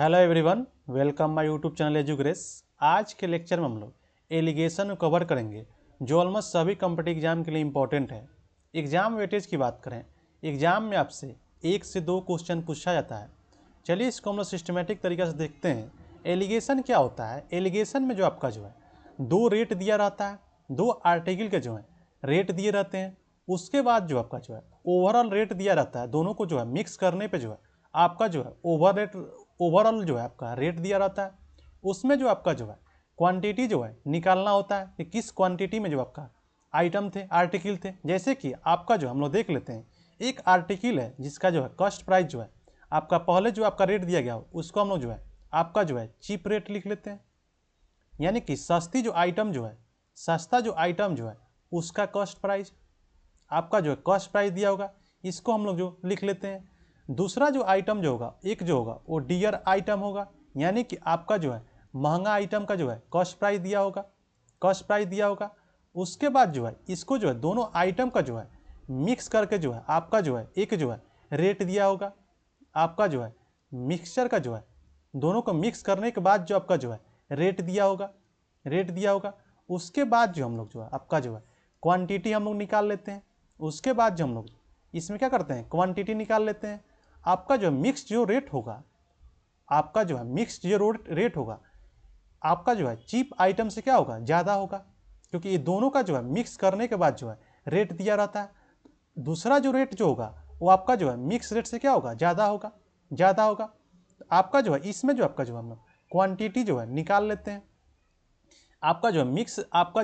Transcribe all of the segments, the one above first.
Hello everyone, welcome my YouTube channel Edugrace. आज के lecture में हम लोग एलिगेशन को कवर करेंगे जो ऑलमोस्ट सभी कॉम्पिटिटिव एग्जाम के लिए इंपॉर्टेंट है। एग्जाम वेटेज की बात करें, एग्जाम में आपसे 1 से 2 क्वेश्चन पूछा जाता है। चलिए इसको हम लोग सिस्टमेटिक तरीके से देखते हैं। एलिगेशन क्या होता है? एलिगेशन में जो आपका जो है 2 रेट दिया रहता है, 2 आर्टिकल के जो है रेट दिए रहते हैं। उसके बाद जो आपका जो है ओवरऑल रेट दिया रहता है। दोनों को जो है मिक्स करने पे जो है आपका जो है ओवरऑल जो है आपका रेट दिया रहता है। उसमें जो आपका जो है क्वांटिटी जो है निकालना होता है कि किस क्वांटिटी में जो आपका आइटम थे, आर्टिकल थे। जैसे कि आपका जो हम लोग देख लेते हैं, एक आर्टिकल है जिसका जो है कॉस्ट प्राइस जो है आपका पहले जो आपका रेट दिया गया हो उसको हम लोग जो है आपका जो है चीप रेट लिख लेते हैं। यानी कि सस्ती जो आइटम जो है, सस्ता जो आइटम जो है उसका कॉस्ट प्राइस, आपका जो है कॉस्ट प्राइस दिया होगा, इसको हम लोग जो लिख लेते हैं। दूसरा जो आइटम जो होगा, एक जो होगा वो डियर आइटम होगा, यानी कि आपका जो है महंगा आइटम का जो है कॉस्ट प्राइस दिया होगा, कॉस्ट प्राइस दिया होगा। उसके बाद जो है इसको जो है दोनों आइटम का जो है मिक्स करके जो है आपका जो है एक जो है रेट दिया होगा। आपका जो है मिक्सचर का जो है दोनों को मिक्स करने के बाद जो आपका जो है रेट दिया होगा, रेट दिया होगा। उसके बाद जो हम लोग जो है आपका जो है क्वांटिटी हम लोग निकाल लेते हैं। उसके बाद जो हम लोग इसमें क्या करते हैं, क्वांटिटी निकाल लेते हैं। आपका जो मिक्स जो रेट होगा, आपका जो है मिक्स जो रेट होगा आपका जो है चीप आइटम से क्या होगा, ज़्यादा होगा, क्योंकि ये दोनों का जो है मिक्स करने के बाद जो है रेट दिया रहता है। दूसरा जो रेट जो होगा वो आपका जो है मिक्स रेट से क्या होगा, ज़्यादा होगा, ज़्यादा होगा। तो आपका जो है इसमें जो आपका जो हम लोग क्वान्टिटी जो है निकाल लेते हैं। आपका जो है मिक्स, आपका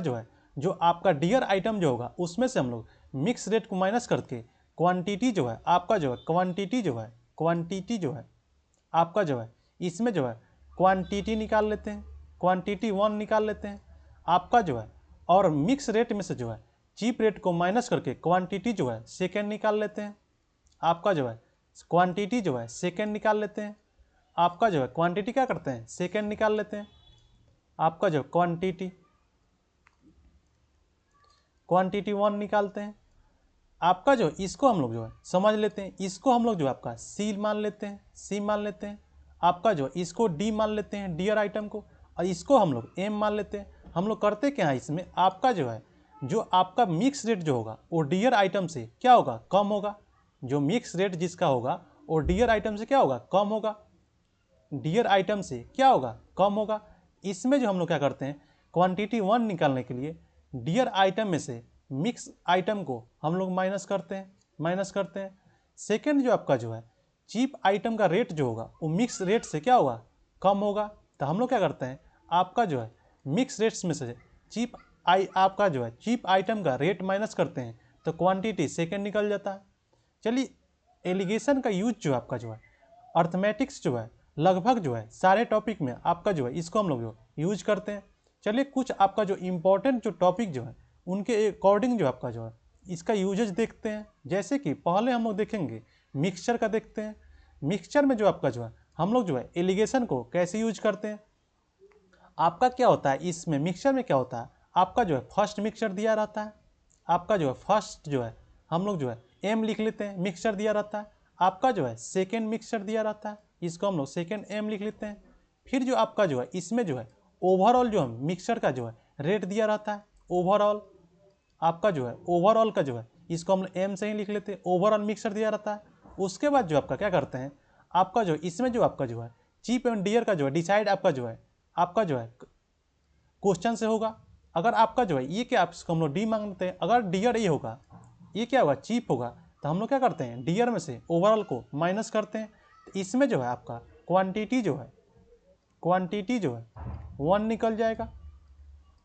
जो आपका डियर आइटम जो होगा उसमें से हम लोग मिक्स रेट को माइनस करके क्वांटिटी जो है आपका जो है क्वांटिटी जो है आपका जो है इसमें जो है क्वांटिटी निकाल लेते हैं, क्वांटिटी 1 निकाल लेते हैं आपका जो है। और मिक्स रेट में से जो है चीप रेट को माइनस करके क्वांटिटी जो है सेकेंड निकाल लेते हैं। आपका जो है क्वांटिटी जो है सेकेंड निकाल लेते हैं। आपका जो है क्वांटिटी क्या करते हैं, सेकेंड निकाल लेते हैं। आपका जो क्वांटिटी 1 निकालते हैं। आपका जो इसको हम लोग जो है समझ लेते हैं, इसको हम लोग जो आपका सी मान लेते हैं, सी मान लेते हैं। आपका जो इसको डी मान लेते हैं, डियर आइटम को, और इसको हम लोग एम मान लेते हैं। हम लोग करते क्या है इसमें, आपका जो है जो आपका मिक्स रेट जो होगा वो डियर आइटम से क्या होगा, कम होगा। जो मिक्स रेट जिसका होगा वो डियर आइटम से क्या होगा, कम होगा, डियर आइटम से क्या होगा, कम होगा। इसमें जो हम लोग क्या करते हैं, क्वांटिटी 1 निकालने के लिए डियर आइटम में से मिक्स आइटम को हम लोग माइनस करते हैं, माइनस करते हैं। सेकेंड जो आपका जो है चीप आइटम का रेट जो होगा वो मिक्स रेट से क्या होगा, कम होगा। तो हम लोग क्या करते हैं, आपका जो है मिक्स रेट्स में से आपका जो है चीप आइटम का रेट माइनस करते हैं तो क्वांटिटी सेकेंड निकल जाता है। चलिए एलिगेशन का यूज जो आपका जो है अर्थमेटिक्स जो है लगभग जो है सारे टॉपिक में आपका जो है इसको हम लोग जो यूज करते हैं। चलिए कुछ आपका जो इम्पोर्टेंट जो टॉपिक जो है उनके अकॉर्डिंग जो आपका जो है इसका यूजेज देखते हैं। जैसे कि पहले हम लोग देखेंगे मिक्सचर का, देखते हैं मिक्सचर में जो आपका जो है हम लोग जो है एलिगेशन को कैसे यूज करते हैं। आपका क्या होता है इसमें मिक्सचर में क्या होता है, आपका जो है फर्स्ट मिक्सचर दिया रहता है। आपका जो है फर्स्ट जो है हम लोग जो है एम लिख लेते हैं, मिक्सचर दिया रहता है। आपका जो है सेकेंड मिक्सचर दिया रहता है, इसको हम लोग सेकेंड एम लिख लेते हैं। फिर जो आपका जो है इसमें जो है ओवरऑल जो है मिक्सचर का जो है रेट दिया रहता है, ओवरऑल आपका जो है ओवरऑल का जो है इसको हम एम से ही लिख लेते हैं, ओवरऑल मिक्सचर दिया रहता है। उसके बाद जो आपका क्या करते हैं, आपका जो इसमें जो आपका जो है चीप एंड डियर का जो है डिसाइड आपका जो है क्वेश्चन से होगा। अगर आपका जो है ये क्या इसको हम लोग डी मांगते हैं, अगर डियर ये होगा, ये क्या होगा, चीप होगा, तो हम लोग क्या करते हैं डियर में से ओवरऑल को माइनस करते हैं। तो इसमें जो है आपका क्वांटिटी जो है 1 निकल जाएगा।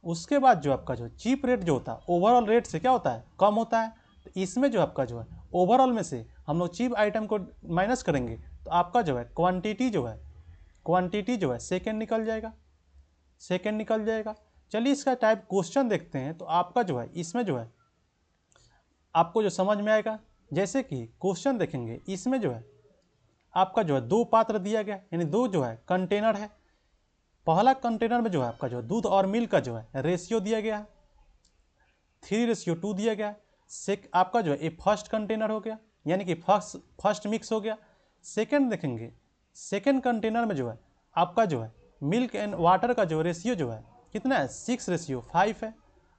उसके बाद जो आपका जो चीप रेट जो होता है ओवरऑल रेट से क्या होता है, कम होता है। तो इसमें जो आपका जो है ओवरऑल में से हम लोग चीप आइटम को माइनस करेंगे तो आपका जो है क्वांटिटी जो है सेकेंड निकल जाएगा, सेकेंड निकल जाएगा। चलिए इसका टाइप क्वेश्चन देखते हैं। तो आपका जो है इसमें जो है आपको जो समझ में आएगा, जैसे कि क्वेश्चन देखेंगे इसमें जो है आपका जो है 2 पात्र दिया गया, यानी 2 जो है कंटेनर है। पहला कंटेनर में जो है आपका जो है दूध और मिल्क का जो है रेशियो दिया गया 3:2 दिया गया। आपका जो है ये फर्स्ट कंटेनर हो गया, यानी कि फर्स्ट मिक्स हो गया। सेकेंड देखेंगे सेकेंड कंटेनर में जो है आपका जो है मिल्क एंड वाटर का जो रेशियो जो है कितना है 6:5 है,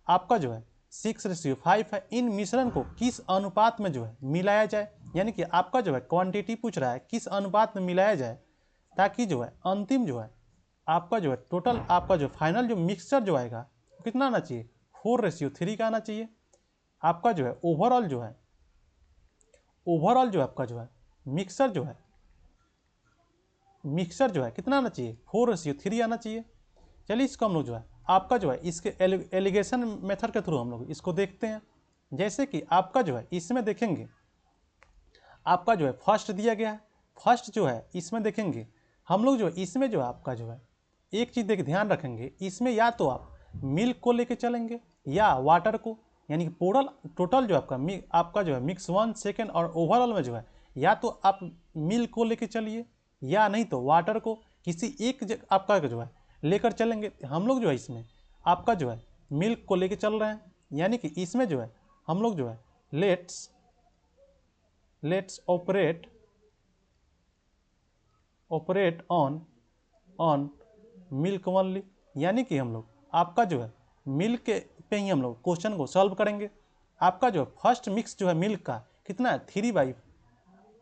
आपका जो है 6:5 है। इन मिश्रण को किस अनुपात में जो है मिलाया जाए, यानी कि आपका जो है क्वांटिटी पूछ रहा है किस अनुपात में मिलाया जाए, ताकि जो है अंतिम जो है आपका जो है टोटल आपका जो फाइनल जो मिक्सचर जो आएगा कितना आना चाहिए 4:3 का आना चाहिए। आपका जो है ओवरऑल जो है आपका जो है मिक्सर जो है कितना आना चाहिए 4:3 आना चाहिए। चलिए इसको हम लोग जो है आपका जो है इसके एलिगेशन मेथड के थ्रू हम लोग इसको देखते हैं। जैसे कि आपका जो है इसमें देखेंगे आपका जो है फर्स्ट दिया गया है, फर्स्ट जो है इसमें देखेंगे हम लोग जो है इसमें जो है आपका जो है एक चीज़ देख ध्यान रखेंगे, इसमें या तो आप मिल्क को लेके चलेंगे या वाटर को, यानी कि टोटल जो आपका जो है मिक्स 1 सेकेंड और ओवरऑल में जो है या तो आप मिल्क को लेके चलिए या नहीं तो वाटर को, किसी एक आपका जो है लेकर चलेंगे। हम लोग जो है इसमें आपका जो है मिल्क को लेके चल रहे हैं, यानी कि इसमें जो है हम लोग जो है let's operate on milk only, यानी कि हम लोग आपका जो है मिल्क पे ही हम लोग क्वेश्चन को सॉल्व करेंगे। आपका जो फर्स्ट मिक्स जो है मिल्क का कितना है 3/,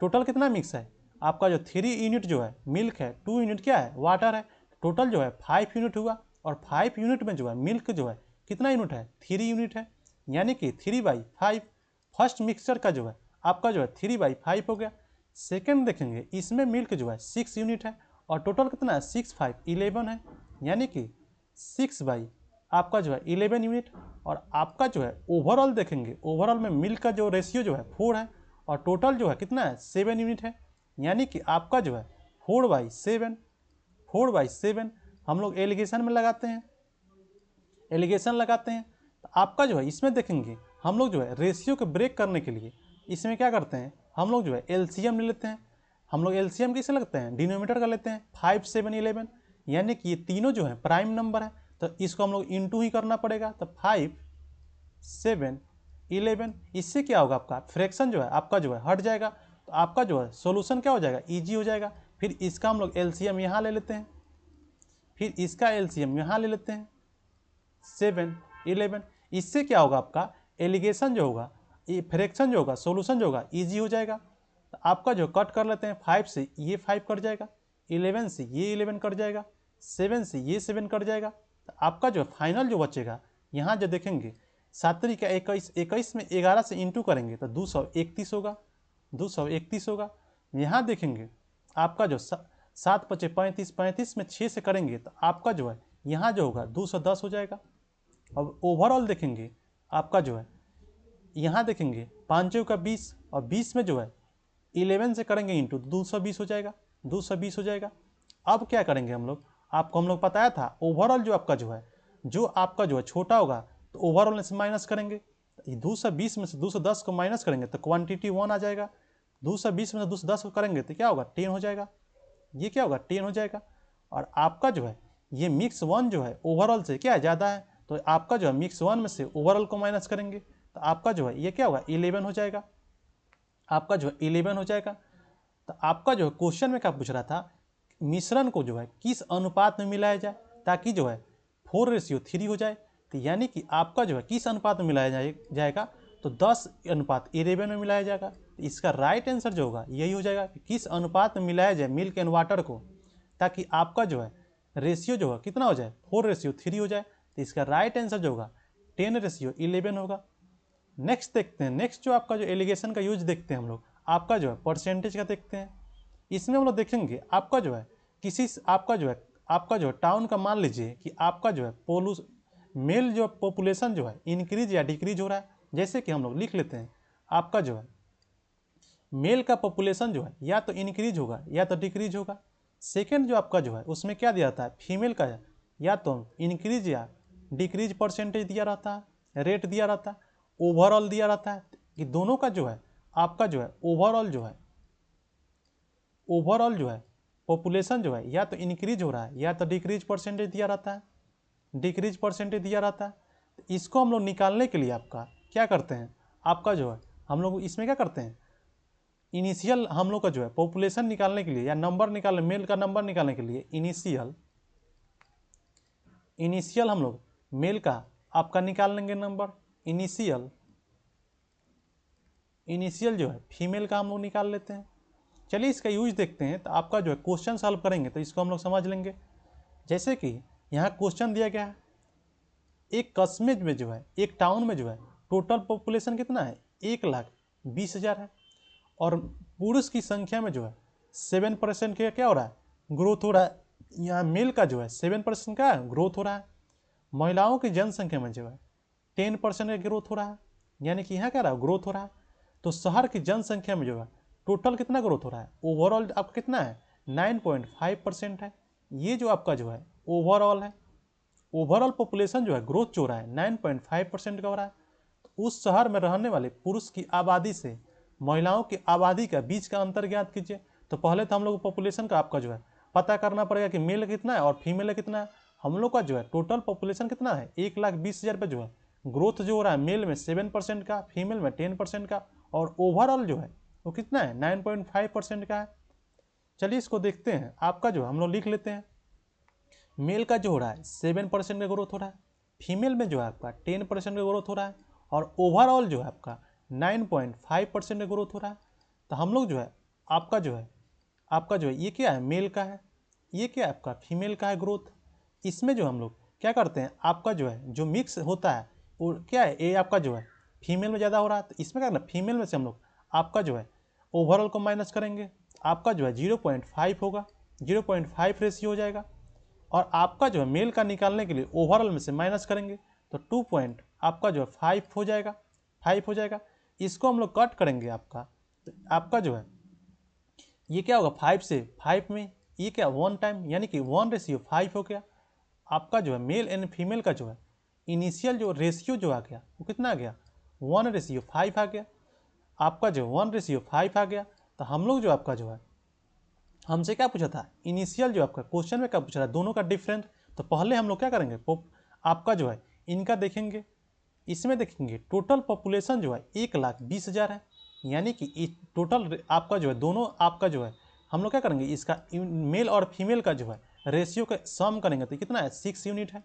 टोटल कितना मिक्स है आपका जो 3 यूनिट जो है मिल्क है, 2 यूनिट क्या है वाटर है, टोटल जो है 5 यूनिट हुआ। और 5 यूनिट में जो है मिल्क जो है कितना यूनिट है 3 यूनिट है, यानी कि 3/5 फर्स्ट मिक्सचर का जो है आपका जो है 3/5 हो गया। सेकेंड देखेंगे इसमें मिल्क जो है 6 यूनिट है और टोटल कितना है 6 5 11 है, यानी कि 6/ आपका जो है 11 यूनिट। और आपका जो है ओवरऑल देखेंगे, ओवरऑल में मिल्क का जो रेशियो जो है 4 है और टोटल जो है कितना है 7 यूनिट है, यानी कि आपका जो है 4/7 हम लोग एलिगेशन में लगाते हैं, तो आपका जो है इसमें देखेंगे हम लोग जो है रेशियो को ब्रेक करने के लिए इसमें क्या करते हैं हम लोग जो है एलसीएम ले लेते हैं। हम लोग एलसीएम किसे लगते हैं डिनोमिनेटर का लेते हैं 5 7 11, यानी कि ये तीनों जो है प्राइम नंबर है तो इसको हम लोग इंटू ही करना पड़ेगा, तो 5 7 11। इससे क्या होगा आपका फ्रैक्शन जो है आपका जो है हट जाएगा, तो आपका जो है सोल्यूशन क्या हो जाएगा ईजी हो जाएगा। फिर इसका हम लोग एलसीएम यहाँ ले लेते हैं, फिर इसका एलसीएम यहाँ ले लेते हैं 7 11। इससे क्या होगा आपका एलिगेशन जो होगा ये फ्रैक्शन जो होगा सोल्यूशन जो होगा ईजी हो जाएगा। तो आपका जो कट कर लेते हैं 5 से ये 5 कट जाएगा, 11 से ये 11 कट जाएगा, 7 से ये 7 कट जाएगा। तो आपका जो फाइनल जो बचेगा यहाँ जो देखेंगे 7 का 21, 21 में 11 से इंटू करेंगे तो 231 होगा, 231 होगा। यहाँ देखेंगे आपका जो 7 × 5 = 35, 35 में 6 से करेंगे तो आपका जो है यहाँ जो होगा 210 हो जाएगा। अब ओवरऑल देखेंगे आपका जो है यहाँ देखेंगे 5 का 20 और 20 में जो है 11 से करेंगे इंटू 220 हो जाएगा, 220 हो जाएगा। अब क्या करेंगे हम लोग, आपको हम लोग बताया था ओवरऑल जो आपका जो है छोटा होगा तो ओवरऑल में से माइनस करेंगे, 220 में से 210 को माइनस करेंगे तो क्वांटिटी 1 आ जाएगा, 220 में से 210 को करेंगे तो क्या होगा 10 हो जाएगा, ये क्या होगा 10 हो जाएगा। और आपका जो है ये मिक्स 1 जो है ओवरऑल से क्या ज़्यादा है, तो आपका जो है मिक्स 1 में से ओवरऑल को माइनस करेंगे तो आपका जो है ये क्या होगा 11 हो जाएगा, आपका जो है 11 हो जाएगा। तो आपका जो है क्वेश्चन में क्या पूछ रहा था मिश्रण को जो है किस अनुपात में मिलाया जाए ताकि जो है 4:3 हो जाए, तो यानी कि आपका जो है किस अनुपात में मिलाया जाएगा तो 10:11 में मिलाया जाएगा। तो इसका राइट आंसर जो होगा यही हो जाएगा कि किस अनुपात में मिलाया जाए मिल्क एंड वाटर को ताकि आपका जो है रेशियो जो है कितना हो जाए 4:3 हो जाए। तो इसका राइट आंसर जो होगा 10:11 होगा। नेक्स्ट देखते हैं, नेक्स्ट जो आपका जो एलिगेशन का यूज देखते हैं हम लोग आपका जो है परसेंटेज का देखते हैं। इसमें हम लोग देखेंगे आपका जो है आपका जो है टाउन का मान लीजिए कि आपका जो है मेल जो पॉपुलेशन जो है इंक्रीज या डिक्रीज हो रहा है। जैसे कि हम लोग लिख लेते हैं आपका जो है मेल का पॉपुलेशन जो है या तो इंक्रीज होगा या तो डिक्रीज होगा। सेकेंड जो आपका जो है उसमें क्या दिया रहता है फीमेल का या तो इंक्रीज या डिक्रीज परसेंटेज दिया रहता है, रेट दिया रहता है, ओवरऑल दिया रहता है कि दोनों का जो है आपका जो है ओवरऑल जो है पॉपुलेशन जो है या तो इंक्रीज हो रहा है या तो डिक्रीज परसेंटेज दिया रहता है, डिक्रीज परसेंटेज दिया रहता है। तो इसको हम लोग निकालने के लिए आपका क्या करते हैं आपका जो है हम लोग इसमें क्या करते हैं इनिशियल हम लोग का जो है पॉपुलेशन निकालने के लिए या नंबर निकालने, मेल का नंबर निकालने के लिए इनिशियल हम लोग मेल का आपका निकाल लेंगे नंबर, इनिशियल जो है फीमेल का हम लोग निकाल लेते हैं। चलिए इसका यूज देखते हैं। तो आपका जो है क्वेश्चन सॉल्व करेंगे तो इसको हम लोग समझ लेंगे। जैसे कि यहाँ क्वेश्चन दिया गया है, एक कस्बे में जो है, एक टाउन में जो है टोटल पॉपुलेशन कितना है, 1,20,000 है, और पुरुष की संख्या में जो है 7% का क्या हो रहा है, ग्रोथ हो रहा है। यहाँ मेल का जो है 7% का ग्रोथ हो रहा है। महिलाओं की जनसंख्या में जो है 10% का ग्रोथ हो रहा है, यानी कि यहाँ क्या रहा है, ग्रोथ हो रहा है। तो शहर की जनसंख्या में जो है टोटल कितना ग्रोथ हो रहा है, ओवरऑल आपका कितना है, 9.5% है। ये जो आपका जो है ओवरऑल है, ओवरऑल पॉपुलेशन जो है ग्रोथ जो हो रहा है 9.5% का हो रहा है। तो उस शहर में रहने वाले पुरुष की आबादी से महिलाओं की आबादी का बीच का अंतर ज्ञात कीजिए। तो पहले तो हम लोग पॉपुलेशन का आपका जो है पता करना पड़ेगा कि मेल कितना है और फीमेल कितना है। हम लोग का जो है टोटल पॉपुलेशन कितना है, 1,20,000 पे जो है ग्रोथ जो हो रहा है मेल में 7% का, फीमेल में 10% का, और ओवरऑल जो है वो कितना है, 9.5% का है। चलिए इसको देखते हैं। आपका जो हम लोग लिख लेते हैं, मेल का जो हो रहा है 7% का ग्रोथ हो रहा है, फीमेल में जो है आपका 10% का ग्रोथ हो रहा है, और ओवरऑल जो है आपका 9.5% का ग्रोथ हो रहा है। तो हम लोग जो है आपका जो है ये क्या है, मेल का है, ये क्या है आपका फीमेल का है ग्रोथ। इसमें जो हम लोग क्या करते हैं, आपका जो है जो मिक्स होता है वो क्या है, ये आपका जो है फीमेल में ज़्यादा हो रहा है। तो इसमें क्या करना, फीमेल में से हम लोग आपका जो है ओवरऑल को माइनस करेंगे। आपका जो है 0.5 होगा, 0.5 रेशियो हो जाएगा। और आपका जो है मेल का निकालने के लिए ओवरऑल में से माइनस करेंगे तो 2 पॉइंट आपका जो है 5 हो जाएगा, 5 हो जाएगा। इसको हम लोग कट करेंगे आपका, तो आपका जो है ये क्या होगा, 5 से 5 में ये क्या 1 टाइम, यानी कि 1:5 हो गया। आपका जो है मेल एंड फीमेल का जो है इनिशियल जो रेशियो जो आ गया वो कितना आ गया, 1:5 आ गया। आपका जो 1:5 आ गया। तो हम लोग जो आपका जो है हमसे क्या पूछा था, इनिशियल जो आपका क्वेश्चन में क्या पूछा था, दोनों का डिफरेंस। तो पहले हम लोग क्या करेंगे, आपका जो है इनका देखेंगे। इसमें देखेंगे टोटल पॉपुलेशन जो है 1,20,000 है, यानी कि टोटल आपका जो है दोनों आपका जो है हम लोग क्या करेंगे, इसका मेल और फीमेल का जो है रेशियो का सम करेंगे तो कितना है, 6 यूनिट है,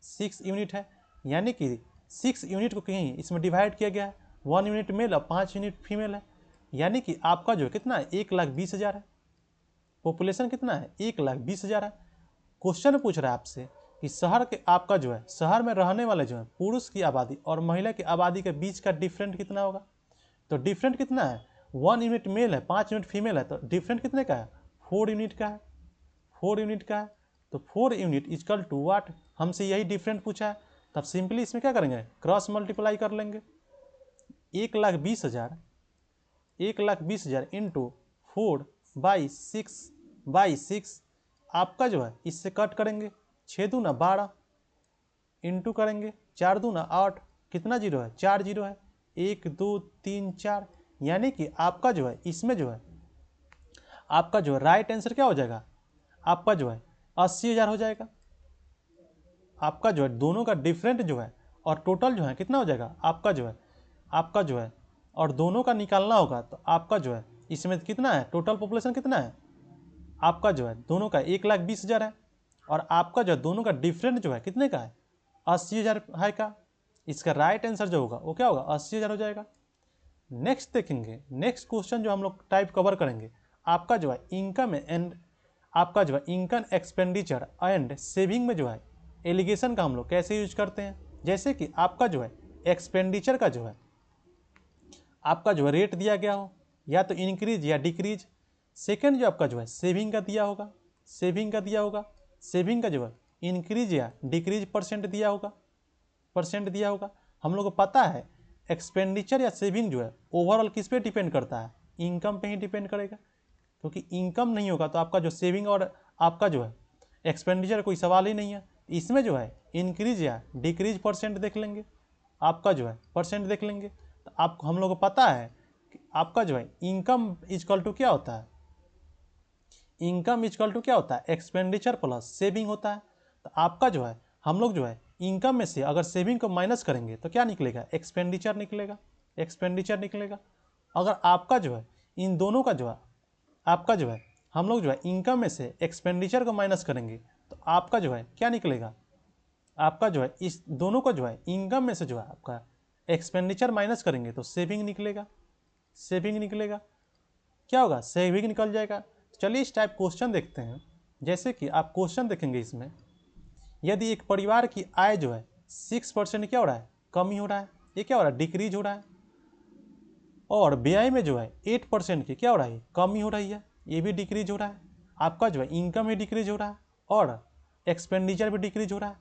6 यूनिट है। यानी कि 6 यूनिट को कहीं इसमें डिवाइड किया गया है, 1 यूनिट मेल और 5 यूनिट फीमेल है। यानी कि आपका जो है कितना है, 1,20,000 है। पॉपुलेशन कितना है, 1,20,000 है। क्वेश्चन पूछ रहा है आपसे कि शहर के आपका जो है शहर में रहने वाले जो है पुरुष की आबादी और महिला की आबादी के बीच का डिफरेंट कितना होगा। तो डिफरेंट कितना है, 1 यूनिट मेल है, 5 यूनिट फीमेल है। तो डिफरेंट कितने का है, 4 यूनिट का है, 4 यूनिट का है। तो 4 यूनिट इजकल टू वाट, हमसे यही डिफरेंट पूछा है। तब सिंपली इसमें क्या करेंगे, क्रॉस मल्टीप्लाई कर लेंगे। 1,20,000 1,20,000 इंटू 4/6 आपका जो है इससे कट करेंगे, 6 दूना 12 इंटू करेंगे 4 दूना 8, कितना जीरो है, 4 जीरो है, 1 2 3 4। यानी कि आपका जो है इसमें जो है आपका जो है राइट आंसर क्या हो जाएगा, आपका जो है 80,000 हो जाएगा। आपका जो है दोनों का डिफरेंट जो है और टोटल जो है कितना हो जाएगा, आपका जो है और दोनों का निकालना होगा। तो आपका जो है इसमें कितना है, टोटल पॉपुलेशन कितना है, आपका जो है दोनों का 1,20,000 है, और आपका जो है दोनों का डिफरेंट जो है कितने का है, 80,000 है का। इसका राइट आंसर जो होगा वो क्या होगा, 80,000 हो जाएगा। नेक्स्ट देखेंगे, नेक्स्ट क्वेश्चन जो हम लोग टाइप कवर करेंगे, आपका जो है इनकम एंड आपका जो है इनकम एक्सपेंडिचर एंड सेविंग में जो है एलिगेशन का हम लोग कैसे यूज करते हैं। जैसे कि आपका जो है एक्सपेंडिचर का जो है आपका जो है रेट दिया गया हो, या तो इंक्रीज या डिक्रीज। सेकेंड जो आपका जो है सेविंग का दिया होगा, सेविंग का दिया होगा, सेविंग का जो है इंक्रीज या डिक्रीज परसेंट दिया होगा, परसेंट दिया होगा। हम लोग को पता है एक्सपेंडिचर या सेविंग जो है ओवरऑल किस पे डिपेंड करता है, इनकम पे ही डिपेंड करेगा। क्योंकि इनकम नहीं होगा तो आपका जो सेविंग और आपका जो है एक्सपेंडिचर कोई सवाल ही नहीं है। इसमें जो है इंक्रीज या डिक्रीज परसेंट देख लेंगे, आपका जो है परसेंट देख लेंगे। तो आपको हम लोग को पता है कि आपका जो है इनकम इजकल टू क्या होता है, इनकम इजकल टू क्या होता है, एक्सपेंडिचर प्लस सेविंग होता है। तो आपका जो है हम लोग जो है इनकम में से अगर सेविंग को माइनस करेंगे तो क्या निकलेगा, एक्सपेंडिचर निकलेगा, एक्सपेंडिचर निकलेगा। अगर आपका जो है इन दोनों का जो है आपका जो है हम लोग जो है इनकम में से एक्सपेंडिचर को माइनस करेंगे तो आपका जो है क्या निकलेगा, आपका जो है इस दोनों का जो है इनकम में से जो है आपका एक्सपेंडिचर माइनस करेंगे तो सेविंग निकलेगा, सेविंग निकलेगा। क्या होगा, सेविंग निकल जाएगा। चलिए इस टाइप क्वेश्चन देखते हैं। जैसे कि आप क्वेश्चन देखेंगे इसमें, यदि एक परिवार की आय जो है 6% क्या हो रहा है, कमी हो रहा है, ये क्या हो रहा है, डिक्रीज हो रहा है, और व्यय में जो है 8% की क्या हो रहा है, कमी हो रही है, ये भी डिक्रीज हो रहा है। आपका जो है इनकम भी डिक्रीज हो रहा है और एक्सपेंडिचर भी डिक्रीज हो रहा है,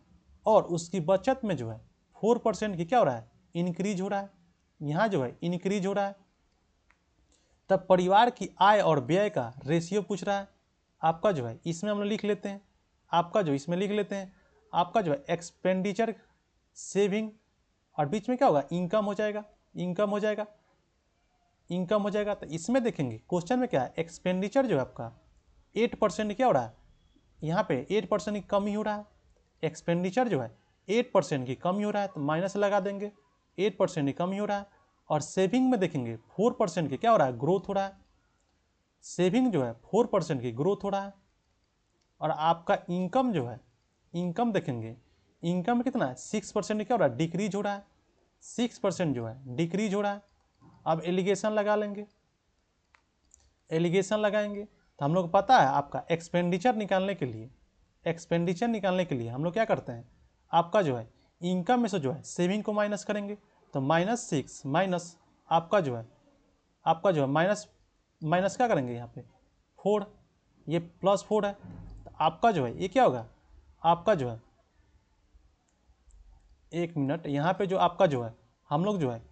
और उसकी बचत में जो है 4% की क्या हो रहा है, इंक्रीज हो रहा है, यहाँ जो है इंक्रीज हो रहा है। तब परिवार की आय और व्यय का रेशियो पूछ रहा है। आपका जो है इसमें हम लोग लिख लेते हैं, आपका जो इसमें लिख लेते हैं, आपका जो है एक्सपेंडिचर, सेविंग, और बीच में क्या होगा, इनकम हो जाएगा, इनकम हो जाएगा, इनकम हो जाएगा। तो इसमें देखेंगे क्वेश्चन में क्या है, एक्सपेंडिचर जो है आपका 8% क्या हो रहा है, यहाँ पे 8% की कमी हो रहा है। एक्सपेंडिचर जो है 8% की कमी हो रहा है तो माइनस लगा देंगे, 8% की कमी हो रहा है। और सेविंग में देखेंगे 4% की क्या हो रहा है, ग्रोथ हो रहा है। सेविंग जो है 4% की ग्रोथ हो रहा है। और आपका इनकम जो है, इनकम देखेंगे, इनकम में कितना है, 6% क्या हो रहा है, डिक्रीज हो रहा है, 6% जो है डिक्रीज हो रहा है। अब एलिगेशन लगा लेंगे, एलिगेशन लगाएंगे तो हम लोग को पता है आपका एक्सपेंडिचर निकालने के लिए, एक्सपेंडिचर निकालने के लिए हम लोग क्या करते हैं, आपका जो है इनकम में से जो है सेविंग को माइनस करेंगे तो -6 माइनस आपका जो है, आपका जो है माइनस, माइनस क्या करेंगे यहाँ पे 4, ये +4 है तो आपका जो है ये क्या होगा, आपका जो है 1 मिनट, यहाँ पे जो आपका जो है हम लोग जो है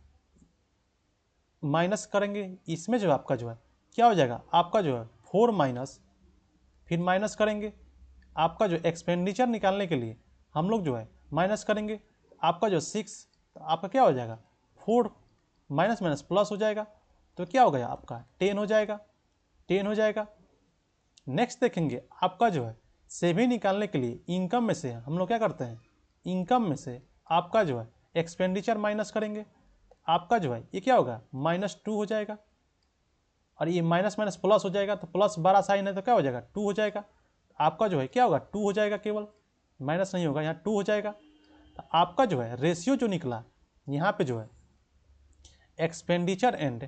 माइनस करेंगे, इसमें जो आपका जो है क्या हो जाएगा, आपका जो है 4 माइनस, फिर माइनस करेंगे, आपका जो एक्सपेंडिचर निकालने के लिए हम लोग जो है माइनस करेंगे, आपका जो 6, तो आपका क्या हो जाएगा 4 माइनस माइनस प्लस हो जाएगा, तो क्या हो गया आपका 10 हो जाएगा, 10 हो जाएगा। नेक्स्ट देखेंगे आपका जो है सेविंग निकालने के लिए इनकम में से हम लोग क्या करते हैं, इनकम में से आपका जो है एक्सपेंडिचर माइनस करेंगे, आपका जो है ये क्या होगा -2 हो जाएगा, और ये माइनस माइनस प्लस हो जाएगा तो प्लस 12 साइन है तो क्या हो जाएगा 2 हो जाएगा, आपका जो है क्या होगा 2 हो जाएगा, केवल माइनस नहीं होगा, यहाँ 2 हो जाएगा। तो आपका जो है रेशियो जो निकला यहाँ पे जो है एक्सपेंडिचर एंड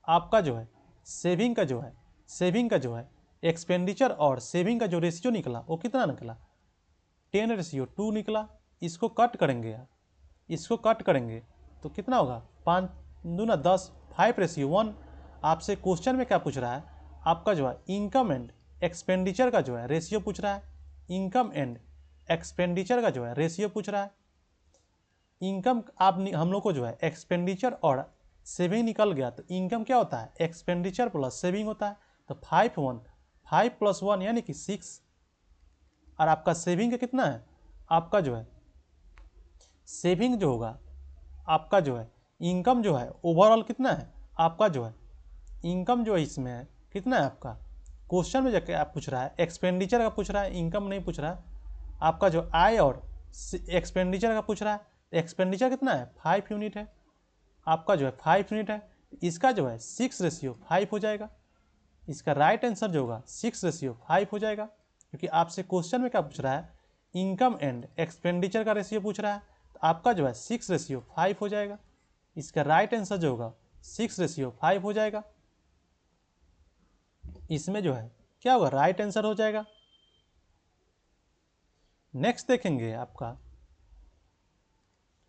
आपका जो है सेविंग का जो है, सेविंग का जो है एक्सपेंडिचर और सेविंग का जो रेशियो निकला वो कितना निकला, 10:2 निकला। इसको कट करेंगे यार, इसको कट करेंगे तो कितना होगा, 5 दूना 10, 5:1। आपसे क्वेश्चन में क्या पूछ रहा है, आपका जो है इनकम एंड एक्सपेंडिचर का जो है रेशियो पूछ रहा है, इनकम एंड एक्सपेंडिचर का जो है रेशियो पूछ रहा है। इनकम आप हम लोग को जो है एक्सपेंडिचर और सेविंग निकल गया तो इनकम क्या होता है, एक्सपेंडिचर प्लस सेविंग होता है, तो 5 + 1 यानी कि 6। और आपका सेविंग का कितना है, आपका जो है सेविंग जो होगा आपका जो है, इनकम जो है ओवरऑल कितना है, आपका जो है इनकम जो है इसमें है कितना है, आपका क्वेश्चन में जाके आप पूछ रहा है एक्सपेंडिचर का पूछ रहा है, इनकम नहीं पूछ रहा है। आपका जो आय और एक्सपेंडिचर का पूछ रहा है, एक्सपेंडिचर कितना है 5 यूनिट है, आपका जो है 5 यूनिट है, इसका जो है 6:5 हो जाएगा। इसका राइट आंसर जो होगा 6:5 हो जाएगा, क्योंकि आपसे क्वेश्चन में क्या पूछ रहा है, इनकम एंड एक्सपेंडिचर का रेशियो पूछ रहा है, तो आपका जो है 6:5 हो जाएगा। इसका राइट आंसर जो होगा 6:5 हो जाएगा। इसमें जो है क्या होगा, राइट आंसर हो जाएगा। नेक्स्ट देखेंगे आपका,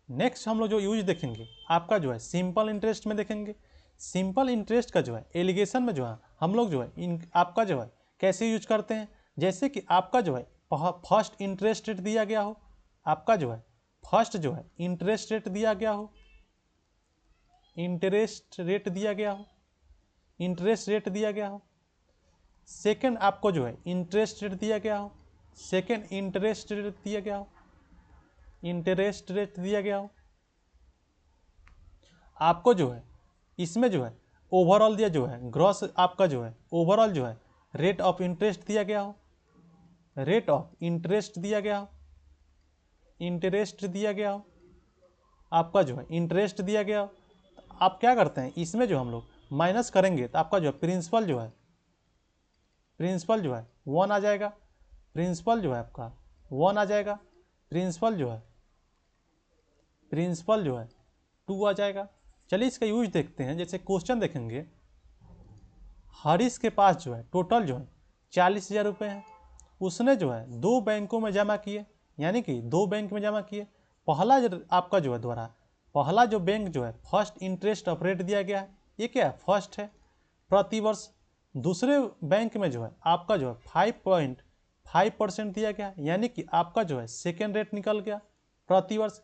नेक्स्ट हम लोग जो यूज देखेंगे आपका जो है सिंपल इंटरेस्ट में देखेंगे। सिंपल इंटरेस्ट का जो है एलिगेशन में जो है हम लोग जो है इन आपका जो है कैसे यूज करते हैं, जैसे कि आपका जो है फर्स्ट इंटरेस्ट रेट दिया गया हो, आपका जो है फर्स्ट जो है इंटरेस्ट रेट दिया गया हो, इंटरेस्ट रेट दिया गया हो, इंटरेस्ट रेट दिया गया हो। सेकंड आपको जो है इंटरेस्ट रेट दिया गया हो, सेकंड इंटरेस्ट रेट दिया गया हो, इंटरेस्ट रेट दिया गया हो। आपको जो है इसमें जो है ओवरऑल दिया जो है ग्रॉस, आपका जो है ओवरऑल जो है रेट ऑफ इंटरेस्ट दिया गया हो, रेट ऑफ इंटरेस्ट दिया गया हो, इंटरेस्ट दिया गया हो, आपका जो है इंटरेस्ट दिया गया हो। तो आप क्या करते हैं इसमें जो हम लोग माइनस करेंगे तो आपका जो है प्रिंसिपल जो है 1 आ जाएगा, प्रिंसिपल जो है आपका 1 आ जाएगा, प्रिंसिपल जो है 2 आ जाएगा। चलिए इसका यूज देखते हैं। जैसे क्वेश्चन देखेंगे, हरीश के पास जो है टोटल जो है 40,000 रुपये है। उसने जो है 2 बैंकों में जमा किए, यानी कि 2 बैंक में जमा किए। पहला जो आपका जो है द्वारा पहला जो बैंक जो है फर्स्ट इंटरेस्ट ऑफ रेट दिया गया है, ये क्या है, फर्स्ट है प्रतिवर्ष। दूसरे बैंक में जो है आपका जो है 5.5% दिया गया, यानी कि आपका जो है सेकेंड रेट निकल गया प्रतिवर्ष।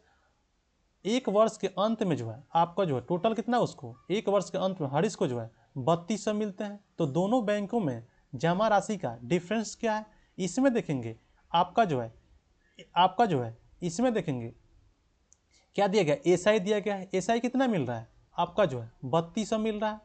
एक वर्ष के अंत में जो है आपका जो है टोटल कितना, उसको एक वर्ष के अंत में हरीश को जो है 3200 मिलते हैं। तो दोनों बैंकों में जमा राशि का डिफरेंस क्या है, इसमें देखेंगे आपका जो है इसमें देखेंगे क्या दिया गया, एसआई दिया गया है। एसआई कितना मिल रहा है, आपका जो है 3200 मिल रहा है।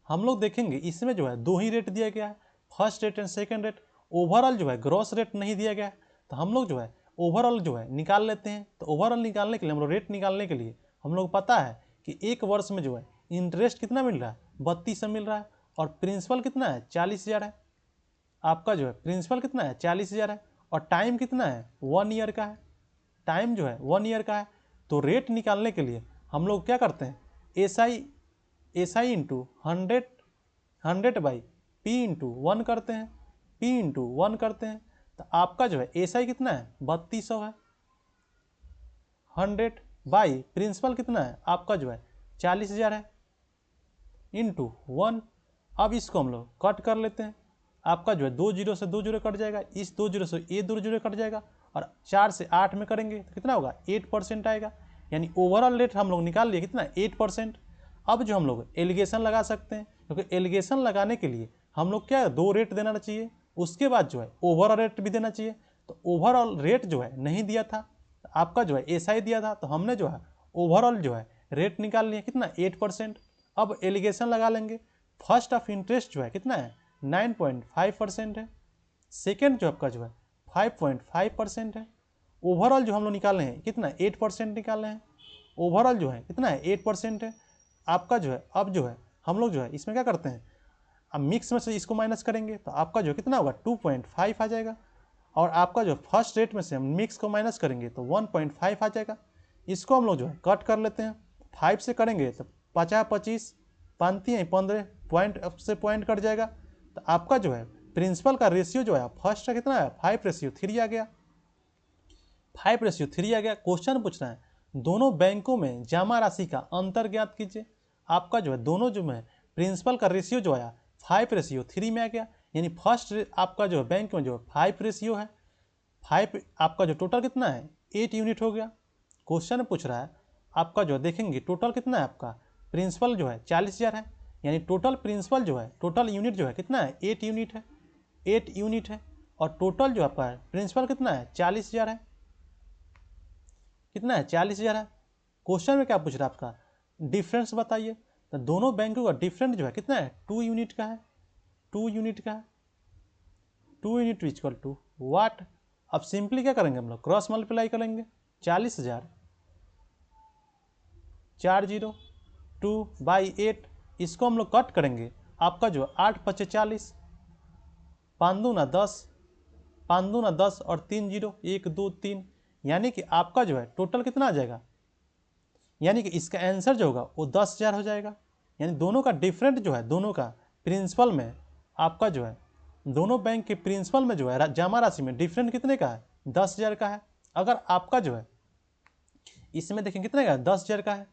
हम लोग देखेंगे इसमें जो है 2 ही रेट दिया गया है, first rate and second rate. Overall जो है ग्रॉस रेट नहीं दिया गया है, तो हम लोग जो है ओवरऑल जो है निकाल लेते हैं। तो ओवरऑल निकालने के लिए हम लोग रेट निकालने के लिए हम लोग पता है कि एक वर्ष में जो है इंटरेस्ट कितना मिल रहा है, 3200 मिल रहा है, और प्रिंसिपल कितना है, 40,000 है। आपका जो है प्रिंसिपल कितना है, 40,000 है, और टाइम कितना है, 1 ईयर का है। टाइम जो है 1 ईयर का है। तो रेट निकालने के लिए हम लोग क्या करते हैं, एस आई इंटू 100/P/1 करते हैं, P/1 करते हैं। तो आपका जो है एसआई कितना है, 3200 है। 100 बाई प्रिंसिपल कितना है, आपका जो है 40,000 है, इंटू 1। अब इसको हम लोग कट कर लेते हैं। आपका जो है 2 जीरो से 2 जीरो कट जाएगा, इस 2 जीरो से ये 2 जीरो कट जाएगा, और 4 से 8 में करेंगे तो कितना होगा, 8% आएगा। यानी ओवरऑल रेट हम लोग निकाल लिए कितना, 8%। अब जो हम लोग एलिगेशन लगा सकते हैं, क्योंकि एलिगेशन लगाने के लिए हम लोग क्या 2 रेट देना चाहिए, उसके बाद जो है ओवरऑल रेट भी देना चाहिए। तो ओवरऑल रेट जो है नहीं दिया था, आपका जो है एसआई दिया था, तो हमने जो है ओवरऑल जो है रेट निकाल लिया कितना, 8%। अब एलिगेशन लगा लेंगे। फर्स्ट ऑफ इंटरेस्ट जो है कितना है, 9.5% है। सेकेंड जो आपका जो है 5.5% है। ओवरऑल जो हम लोग निकाले हैं कितना, 8% निकाले हैं। ओवरऑल जो है कितना है, 8% है। आपका जो है अब जो है हम लोग जो है इसमें क्या करते हैं, अब मिक्स में से इसको माइनस करेंगे तो आपका जो कितना होगा, 2.5 आ जाएगा। और आपका जो फर्स्ट रेट में से हम मिक्स को माइनस करेंगे तो 1.5 आ जाएगा। इसको हम लोग जो है कट कर लेते हैं। 5 से करेंगे तो 50 25 5 15 पॉइंट से पॉइंट कट जाएगा। तो आपका जो है प्रिंसिपल का रेशियो जो है फर्स्ट का कितना है, 5:3 आ गया। 5:3 आ गया। क्वेश्चन पूछ रहा है दोनों बैंकों में जमा राशि का अंतर ज्ञात कीजिए। आपका जो है दोनों जो है प्रिंसिपल का रेशियो जो आया 5:3 में आ गया। यानी फर्स्ट आपका जो है बैंक में जो 5 रेशियो है, 5 आपका जो टोटल कितना है, 8 यूनिट हो गया। क्वेश्चन पूछ रहा है आपका जो देखेंगे टोटल कितना है, आपका प्रिंसिपल जो है 40,000 है, यानी टोटल प्रिंसिपल जो है टोटल यूनिट जो है कितना है, 8 यूनिट है, 8 यूनिट है। और टोटल जो आपका प्रिंसिपल कितना है, 40,000 है, कितना है, 40,000 है। क्वेश्चन में क्या पूछ रहा है आपका, डिफरेंस बताइए। तो दोनों बैंकों का डिफरेंस जो है कितना है, 2 यूनिट का है, 2 यूनिट का है। 2 यूनिट इक्वल टू वाट। अब सिंपली क्या करेंगे हम लोग, क्रॉस मल्टीप्लाई करेंगे। 40,000 402/8, इसको हम लोग कट करेंगे। आपका जो 8×5 = 40, 5×2 = 10, 5×2 = 10 और 3 0 1 2 3, यानी कि आपका जो है टोटल कितना आ जाएगा, यानी कि इसका आंसर जो होगा वो 10,000 हो जाएगा। यानी दोनों का डिफरेंट जो है, दोनों का प्रिंसिपल में आपका जो है दोनों बैंक के प्रिंसिपल में जो है जमा राशि में डिफरेंट कितने का है, 10,000 का है। अगर आपका जो है इसमें देखें कितने का, 10,000 का है।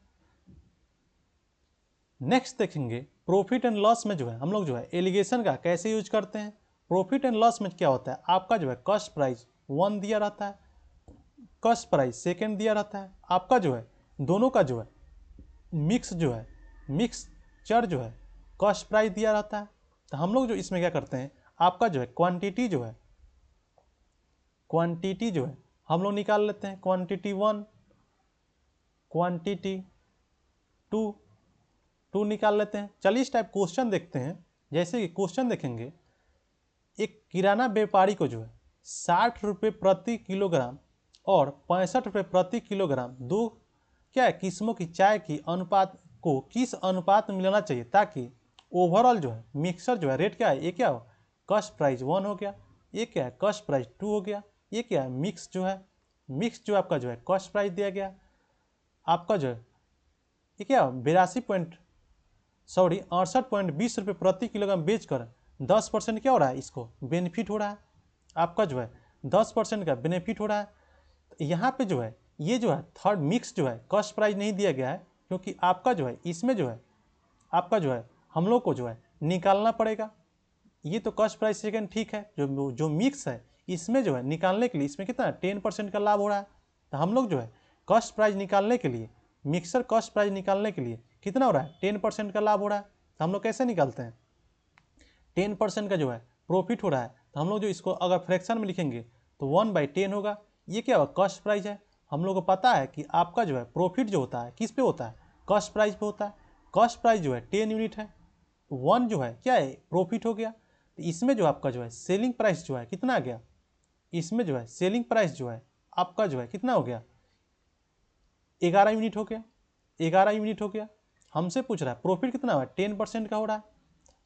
नेक्स्ट देखेंगे प्रॉफिट एंड लॉस में जो है हम लोग जो है एलिगेशन का कैसे यूज करते हैं। प्रॉफिट एंड लॉस में क्या होता है, आपका जो है कॉस्ट प्राइस 1 दिया रहता है, कॉस्ट प्राइस सेकेंड दिया रहता है। आपका जो है दोनों का जो है मिक्सचर जो है कॉस्ट प्राइस दिया रहता है। तो हम लोग जो इसमें क्या करते हैं, आपका जो है क्वांटिटी जो है हम लोग निकाल लेते हैं। क्वांटिटी 1, क्वांटिटी 2 निकाल लेते हैं। चलिए इस टाइप क्वेश्चन देखते हैं। जैसे कि क्वेश्चन देखेंगे, एक किराना व्यापारी को जो है 60 रुपये प्रति किलोग्राम और 65 रुपये प्रति किलोग्राम दो क्या है किस्मों की चाय की अनुपात को किस अनुपात में मिलाना चाहिए ताकि ओवरऑल जो है मिक्सर जो है रेट क्या है, ये क्या हो, कॉस्ट प्राइस 1 हो गया, ये क्या है कॉस्ट प्राइस 2 हो गया, ये क्या है मिक्स जो है, मिक्स जो आपका जो है कॉस्ट प्राइस दिया गया आपका जो है, ये क्या 68.20 रुपये प्रति किलोग्राम बेचकर 10% क्या हो रहा है, इसको बेनिफिट हो रहा है, आपका जो है 10% का बेनिफिट हो रहा है। तो यहाँ पे जो है ये जो है थर्ड मिक्स जो है कॉस्ट प्राइस नहीं दिया गया है, क्योंकि आपका जो है इसमें जो है आपका जो है हम लोग को जो है निकालना पड़ेगा। ये तो कॉस्ट प्राइस सेकेंड ठीक है, जो मिक्स है इसमें जो है निकालने के लिए इसमें कितना 10% का लाभ हो रहा है। तो हम लोग जो है कॉस्ट प्राइस निकालने के लिए, मिक्सर कॉस्ट प्राइस निकालने के लिए कितना हो रहा है 10% का लाभ हो रहा है। तो हम लोग कैसे निकालते हैं, 10% का जो है प्रॉफिट हो रहा है, तो हम लोग जो इसको अगर फ्रैक्शन में लिखेंगे तो 1/10 होगा। ये क्या होगा कॉस्ट प्राइस है। हम लोग को पता है कि आपका जो है प्रॉफिट जो होता है किस पे होता है, कॉस्ट प्राइस पे होता है। कॉस्ट प्राइस जो है 10 यूनिट है, 1 जो है क्या है प्रॉफिट हो गया। तो इसमें जो आपका जो है सेलिंग प्राइस जो है कितना आ गया, इसमें जो है सेलिंग प्राइस जो है आपका जो है कितना हो गया 11 यूनिट हो गया, 11 यूनिट हो गया। हमसे पूछ रहा है प्रॉफिट कितना हुआ 10% का हो रहा है।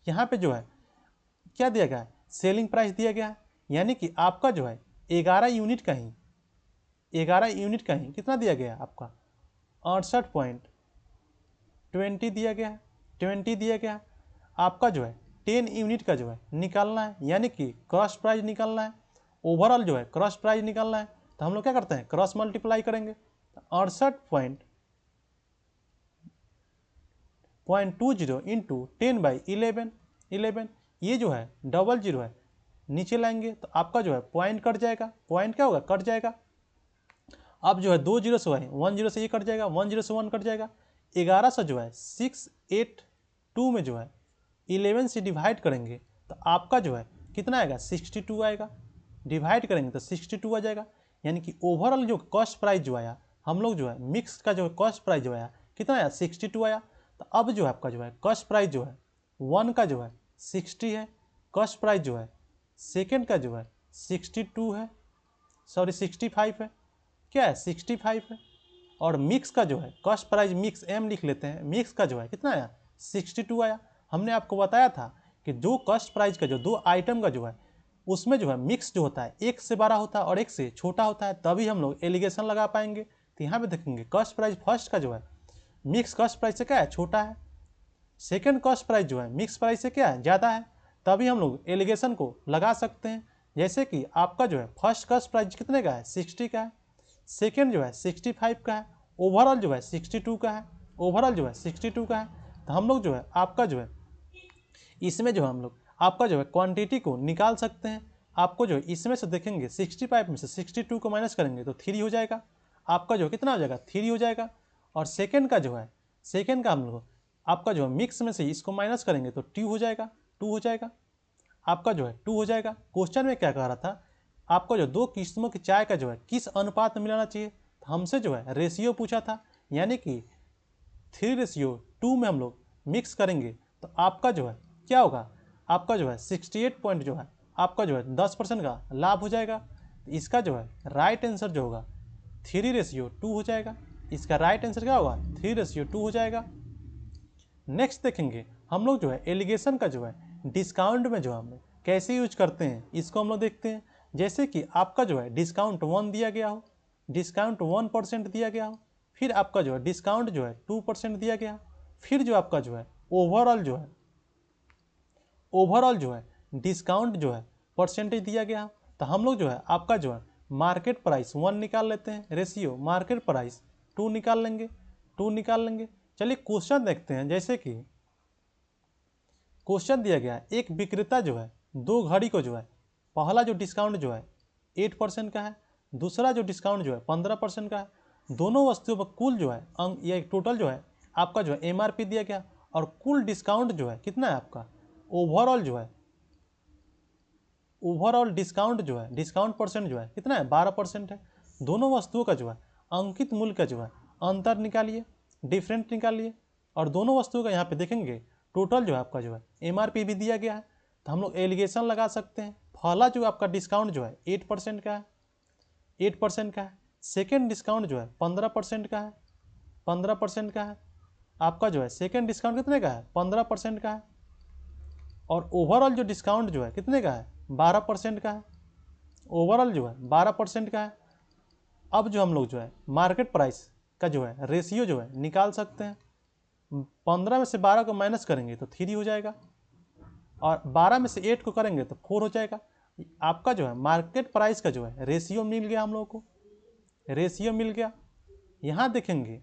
यहाँ पे जो है क्या दिया गया है, सेलिंग प्राइस दिया गया है, यानी कि आपका जो है 11 यूनिट का ही 11 यूनिट का ही कितना दिया गया है आपका 68.20 दिया गया है, 20 दिया गया है। आपका जो है 10 यूनिट का जो है निकालना है, यानी कि क्रॉस प्राइस निकालना है, ओवरऑल जो है क्रॉस प्राइस निकालना है। तो हम लोग क्या करते हैं क्रॉस मल्टीप्लाई करेंगे, तो 68.20 इंटू 10/11, ये जो है डबल जीरो है नीचे लाएंगे तो आपका जो है पॉइंट कट जाएगा, पॉइंट क्या होगा कट जाएगा। अब जो है 2 जीरो से 1 जीरो से ये कट जाएगा, 1 जीरो से 1 कट जाएगा। 11 से जो है 682 में जो है 11 से डिवाइड करेंगे तो आपका जो है कितना आएगा 62 आएगा, डिवाइड करेंगे तो 62 आ जाएगा। यानी कि ओवरऑल जो कॉस्ट प्राइस जो आया हम लोग जो है मिक्स का जो कॉस्ट प्राइस जो आया कितना आया 62 आया। तो अब जो है आपका जो है कॉस्ट प्राइस जो है 1 का जो है 60 है, कॉस्ट प्राइस जो है सेकेंड का जो है 62 है, सॉरी 65 है, क्या है 65 है। और मिक्स का जो है कॉस्ट प्राइस मिक्स एम लिख लेते हैं, मिक्स का जो है कितना आया 62 आया। हमने आपको बताया था कि जो कॉस्ट प्राइस का जो दो आइटम का जो है उसमें जो है मिक्स जो होता है 1 से बड़ा होता है और 1 से छोटा होता है, तभी हम लोग एलिगेशन लगा पाएंगे। तो यहाँ पे देखेंगे कॉस्ट प्राइस फर्स्ट का जो है मिक्स कॉस्ट प्राइस से क्या है छोटा है, सेकेंड कॉस्ट प्राइस जो है मिक्स प्राइस से क्या है ज़्यादा है, तभी हम लोग एलिगेशन को लगा सकते हैं। जैसे कि आपका जो है फर्स्ट कॉस्ट प्राइस कितने का है 60 का है, सेकेंड जो है 65 का है, ओवरऑल जो है 62 का है, ओवरऑल जो है 62 का है। तो हम लोग जो है आपका जो है इसमें जो है हम लोग आपका जो है क्वांटिटी को निकाल सकते हैं। आपको जो है इसमें से देखेंगे 65 में से 62 को माइनस करेंगे तो 3 हो जाएगा, आपका जो कितना हो जाएगा 3 हो जाएगा। और सेकेंड का जो है सेकेंड का हम लोग आपका जो है मिक्स में से इसको माइनस करेंगे तो 2 हो जाएगा, 2 हो जाएगा, आपका जो है 2 हो जाएगा। क्वेश्चन में क्या कह रहा था आपको जो दो किस्मों की चाय का जो है किस अनुपात में मिलाना चाहिए, तो हमसे जो है रेशियो पूछा था, यानी कि 3:2 में हम लोग मिक्स करेंगे तो आपका जो है क्या होगा, आपका जो है 68 पॉइंट जो है आपका जो है 10% का लाभ हो जाएगा। तो इसका जो है राइट आंसर जो होगा 3:2 हो जाएगा, इसका राइट आंसर क्या होगा 3:2 हो जाएगा। नेक्स्ट देखेंगे हम लोग जो है एलिगेशन का जो है डिस्काउंट में जो हम लोग कैसे यूज करते हैं इसको हम लोग देखते हैं। जैसे कि आपका जो है डिस्काउंट 1 दिया गया हो, डिस्काउंट 1% दिया गया हो, फिर आपका जो है डिस्काउंट जो है 2% दिया गया, फिर जो आपका जो है ओवरऑल जो है डिस्काउंट जो है परसेंटेज दिया गया। तो हम लोग जो है आपका जो है मार्केट प्राइस 1 निकाल लेते हैं, रेशियो मार्केट प्राइस 2 निकाल लेंगे, 2 निकाल लेंगे। चलिए क्वेश्चन देखते हैं। जैसे कि क्वेश्चन दिया गया है एक विक्रेता जो है दो घड़ी को जो है पहला जो डिस्काउंट जो है 8% का है, दूसरा जो डिस्काउंट जो है 15% का है। दोनों वस्तुओं पर कुल जो है अंक या टोटल जो है आपका जो है MRP दिया गया और कुल डिस्काउंट जो है कितना है आपका ओवरऑल जो है ओवरऑल डिस्काउंट जो है डिस्काउंट परसेंट जो है कितना है 12% है। दोनों वस्तुओं का जो है अंकित मूल्य का जो है अंतर निकालिए, डिफरेंट निकालिए, और दोनों वस्तुओं का यहाँ पे देखेंगे टोटल जो है आपका जो है MRP भी दिया गया है। तो हम लोग एलिगेशन लगा सकते हैं। पहला जो आपका डिस्काउंट जो है 8% का है, 8% का है। सेकेंड डिस्काउंट जो है 15% का है, 15% का है। आपका जो है सेकेंड डिस्काउंट कितने का है 15% का है। और ओवरऑल जो डिस्काउंट जो है कितने का है, 12% का है। ओवरऑल जो है 12% का है। अब जो हम लोग जो है मार्केट प्राइस का जो है रेशियो जो है निकाल सकते हैं। 15 में से 12 को माइनस करेंगे तो 3 हो जाएगा, और 12 में से 8 को करेंगे तो 4 हो जाएगा। आपका जो है मार्केट प्राइस का जो है रेशियो मिल गया हम लोगों को, रेशियो मिल गया। यहाँ देखेंगे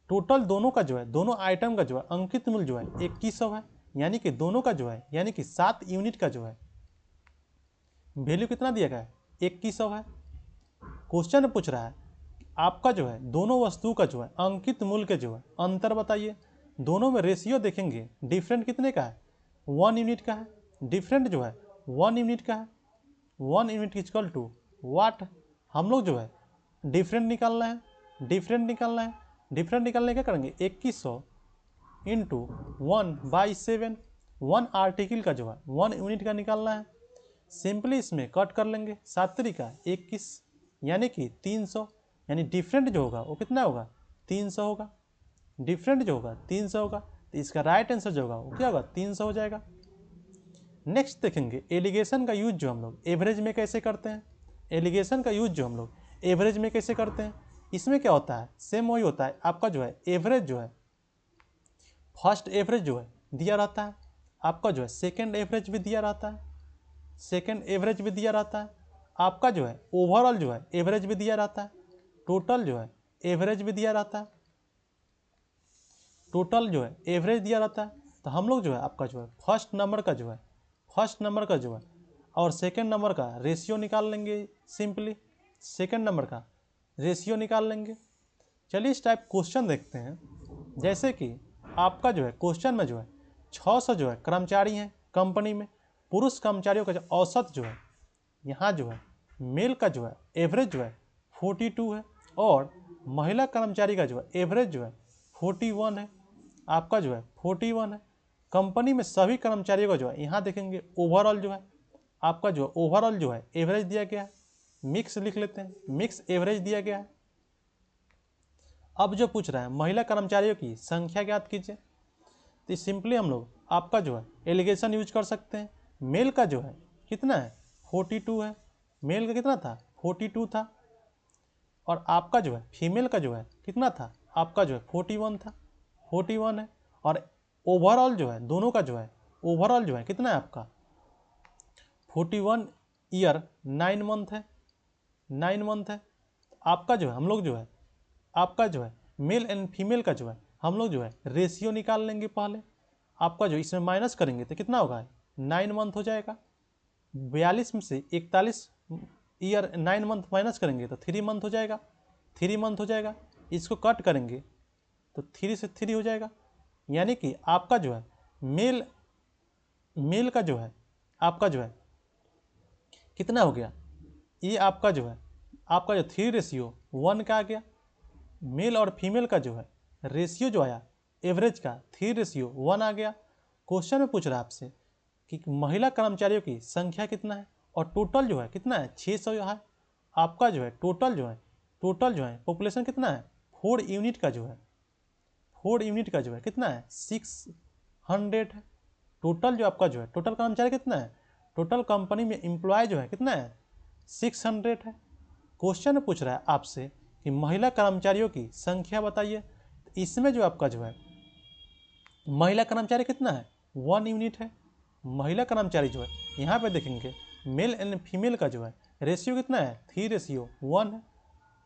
टोटल दोनों का जो है, दोनों आइटम का जो है अंकित मूल्य जो है 2100 है, यानी कि दोनों का जो है, यानी कि 7 यूनिट का जो है वैल्यू कितना दिया गया है, 2100 है। क्वेश्चन पूछ रहा है आपका जो है दोनों वस्तु का जो है अंकित मूल्य के जो है अंतर बताइए। दोनों में रेशियो देखेंगे, डिफरेंट कितने का है, 1 यूनिट का है। डिफरेंट जो है 1 यूनिट का है। 1 यूनिट इक्वल टू वाट। हम लोग जो है डिफरेंट निकालना है, डिफरेंट निकालना है। डिफरेंट निकालने क्या करेंगे, 2100 इंटू 1/7। 1 आर्टिकल का जो है 1 यूनिट का निकालना है। सिंपली इसमें कट कर लेंगे, 7 तरीका 21, यानी कि 300, यानी डिफरेंट जो होगा वो कितना होगा, 300 होगा। डिफरेंट जो होगा 300 होगा, तो इसका राइट आंसर जो होगा वो क्या होगा, 300 हो जाएगा। नेक्स्ट देखेंगे एलिगेशन का यूज जो हम लोग एवरेज में कैसे करते हैं। एलिगेशन का यूज जो हम लोग एवरेज में कैसे करते हैं, इसमें क्या होता है, सेम वही होता है। आपका जो है एवरेज जो है फर्स्ट एवरेज जो है दिया रहता है, आपका जो है सेकेंड एवरेज भी दिया रहता है, सेकेंड एवरेज भी दिया रहता है। आपका जो है ओवरऑल जो है एवरेज भी दिया रहता है, टोटल जो है एवरेज भी दिया रहता है, टोटल जो है एवरेज दिया रहता है। तो हम लोग जो है आपका जो है फर्स्ट नंबर का जो है, फर्स्ट नंबर का जो है और सेकेंड नंबर का रेशियो निकाल लेंगे। सिंपली सेकेंड नंबर का रेशियो निकाल लेंगे। चलिए इस टाइप क्वेश्चन देखते हैं। जैसे कि आपका जो है क्वेश्चन में जो है 600 जो है कर्मचारी हैं कंपनी में। पुरुष कर्मचारियों का जो औसत जो है यहाँ जो है मेल का जो है एवरेज जो है 42 है, और महिला कर्मचारी का जो है एवरेज जो है 41 है। आपका जो है 41 है। कंपनी में सभी कर्मचारियों का जो है यहाँ देखेंगे ओवरऑल जो है आपका जो ओवरऑल जो है एवरेज दिया गया है। मिक्स लिख लेते हैं, मिक्स एवरेज दिया गया है। अब जो पूछ रहा है महिला कर्मचारियों की संख्या ज्ञात कीजिए, तो सिंपली हम लोग आपका जो है एलिगेशन यूज कर सकते हैं। मेल का जो है कितना है, 42 है। मेल का कितना था, 42 था। और आपका जो है फीमेल का जो है कितना था, आपका जो है 41 था, 41 है। और ओवरऑल जो है दोनों का जो है ओवरऑल जो है कितना है आपका 41 ईयर 9 मंथ है, 9 मंथ है। आपका जो है हम लोग जो है आपका जो है मेल एंड फीमेल का जो है हम लोग जो है रेशियो निकाल लेंगे पहले। आपका जो इसमें माइनस करेंगे तो कितना होगा, 9 मंथ हो जाएगा। 42 में से 41 ईयर 9 मंथ माइनस करेंगे तो 3 मंथ हो जाएगा, 3 मंथ हो जाएगा। इसको कट करेंगे तो 3 से 3 हो जाएगा, यानी कि आपका जो है मेल का जो है आपका जो है कितना हो गया, ये आपका जो है आपका जो 3:1 का आ गया। मेल और फीमेल का जो है रेशियो जो आया एवरेज का 3:1 आ गया। क्वेश्चन में पूछ रहा है आपसे कि महिला कर्मचारियों की संख्या कितना है, और टोटल जो है कितना है, 600 है। आपका जो है टोटल जो है पॉपुलेशन कितना है, 4 यूनिट का जो है 4 यूनिट का जो है कितना है, 600 है। टोटल जो आपका जो है टोटल कर्मचारी कितना है, टोटल कंपनी में एम्प्लॉय जो है कितना है, 600 है। क्वेश्चन पूछ रहा है आपसे कि महिला कर्मचारियों की संख्या बताइए। तो इसमें जो आपका जो है महिला कर्मचारी कितना है, 1 यूनिट है। महिला कर्मचारी जो है यहाँ पे देखेंगे मेल एंड फीमेल का जो है रेशियो कितना है, 3:1 है।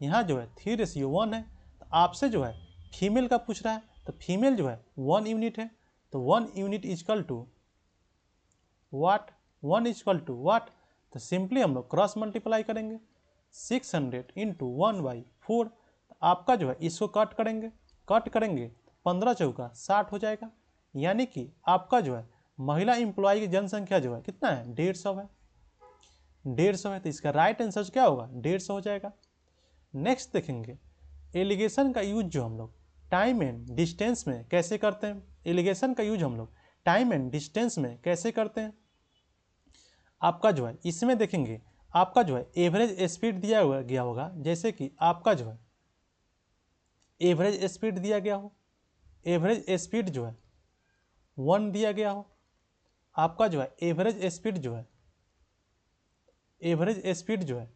यहाँ जो है 3:1 है। तो आपसे जो है फीमेल का पूछ रहा है, तो फीमेल जो है 1 यूनिट है। तो 1 unit equal to watt, 1 equal to watt. तो सिंपली हम लोग क्रॉस मल्टीप्लाई करेंगे, 600 इंटू 1/4। आपका जो है इसको कट करेंगे 15 चौका 60 हो जाएगा, यानी कि आपका जो है महिला एम्प्लॉय की जनसंख्या जो है कितना है, 150 है, 150 है। तो इसका राइट आंसर क्या होगा, 150 हो जाएगा। नेक्स्ट देखेंगे एलिगेशन का यूज जो हम लोग टाइम एंड डिस्टेंस में कैसे करते हैं। एलिगेशन का यूज हम लोग टाइम एंड डिस्टेंस में कैसे करते हैं। आपका जो है इसमें देखेंगे आपका जो है एवरेज स्पीड दिया गया होगा, जैसे कि आपका जो है एवरेज स्पीड दिया गया हो, एवरेज स्पीड जो है 1 दिया गया हो। आपका जो है एवरेज स्पीड जो है, एवरेज स्पीड जो है,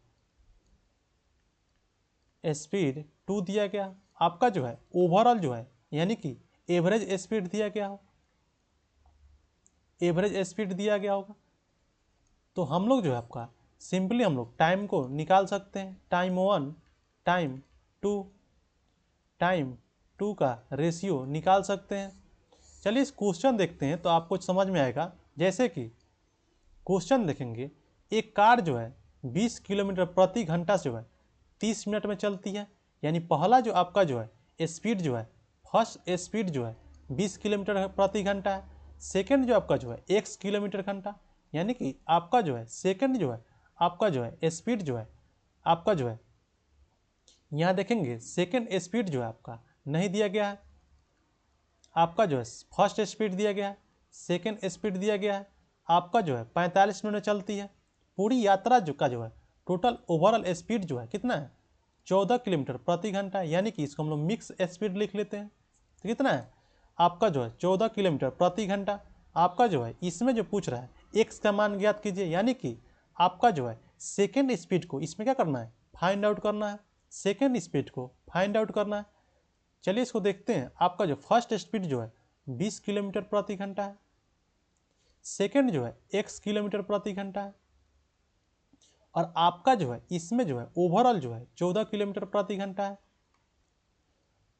स्पीड 2 दिया गया, आपका जो है ओवरऑल जो है यानी कि एवरेज स्पीड दिया गया हो, एवरेज स्पीड दिया गया होगा। तो हम लोग जो है आपका सिंपली हम लोग टाइम को निकाल सकते हैं, टाइम 1 टाइम 2 टाइम 2 का रेशियो निकाल सकते हैं। चलिए इस क्वेश्चन देखते हैं तो आपको समझ में आएगा। जैसे कि क्वेश्चन देखेंगे, एक कार जो है 20 किलोमीटर प्रति घंटा जो है 30 मिनट में चलती है, यानी पहला जो आपका जो है स्पीड जो है, फर्स्ट स्पीड जो है 20 किलोमीटर प्रति घंटा है। सेकंड जो आपका जो है x किलोमीटर घंटा, यानी कि आपका जो है सेकंड जो है आपका जो है स्पीड जो है आपका जो है, यहाँ देखेंगे सेकंड स्पीड जो है आपका नहीं दिया गया है, आपका जो है फर्स्ट स्पीड दिया गया है, सेकंड स्पीड दिया गया है, आपका जो है 45 मिनट में चलती है। पूरी यात्रा जो का जो है टोटल ओवरऑल स्पीड जो है कितना है, 14 किलोमीटर प्रति घंटा, यानी कि इसको हम लोग मिक्स स्पीड लिख लेते हैं। तो कितना है आपका जो है 14 किलोमीटर प्रति घंटा। आपका जो है इसमें जो पूछ रहा है एक्स का मान ज्ञात कीजिए, यानी कि आपका जो है सेकेंड स्पीड को इसमें क्या करना है, फाइंड आउट करना है, सेकेंड स्पीड को फाइंड आउट करना है। चलिए इसको देखते हैं। आपका जो फर्स्ट स्पीड जो है 20 किलोमीटर प्रति घंटा है, सेकेंड जो है x किलोमीटर प्रति घंटा है, और आपका जो है इसमें जो है ओवरऑल जो है 14 किलोमीटर प्रति घंटा है।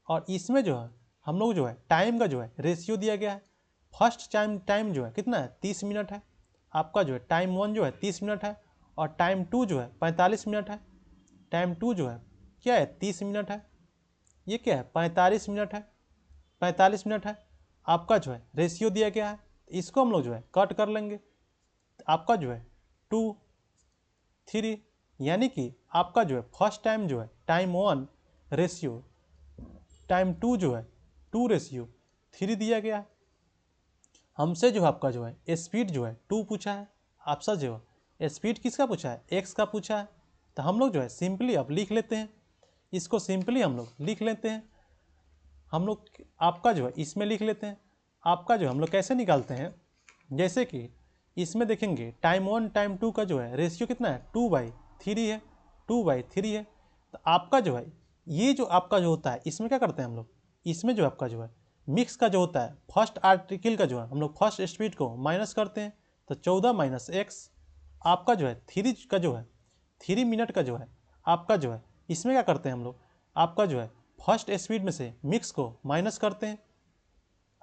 और इसमें जो है हम लोग जो है टाइम का जो है रेशियो दिया गया है। फर्स्ट टाइम जो है कितना है 30 मिनट है, आपका जो है टाइम 1 जो है 30 मिनट है, और टाइम 2 जो है 45 मिनट है। टाइम 2 जो है क्या है 30 मिनट है, ये क्या है 45 मिनट है, 45 मिनट है। आपका जो है रेशियो दिया गया है, इसको हम लोग जो है कट कर लेंगे। आपका जो है 2 3, यानी कि आपका जो है फर्स्ट टाइम जो है टाइम 1 रेशियो टाइम 2 जो है 2 रेशियो 3 दिया गया है। हमसे जो आपका जो है स्पीड जो है 2 पूछा है, आपसे जो है स्पीड किसका पूछा है, एक्स का पूछा है। तो हम लोग जो है सिंपली अब लिख लेते हैं, इसको सिंपली हम लोग लिख लेते हैं। हम लोग आपका जो है इसमें लिख लेते हैं। आपका जो हम लोग कैसे निकालते हैं, जैसे कि इसमें देखेंगे टाइम 1 टाइम 2 का जो है रेशियो कितना है 2/3 है, 2/3 है। तो आपका जो है ये जो आपका जो होता है इसमें क्या करते हैं हम लोग, इसमें जो आपका जो है मिक्स का जो होता है फर्स्ट आर्टिकल का जो है हम लोग फर्स्ट स्पीड को माइनस करते हैं। तो 14 माइनस एक्स, आपका जो है 3 का जो है 3 मिनट का जो है आपका जो है इसमें क्या करते हैं हम लोग, आपका जो है फर्स्ट स्पीड में से मिक्स को माइनस करते हैं।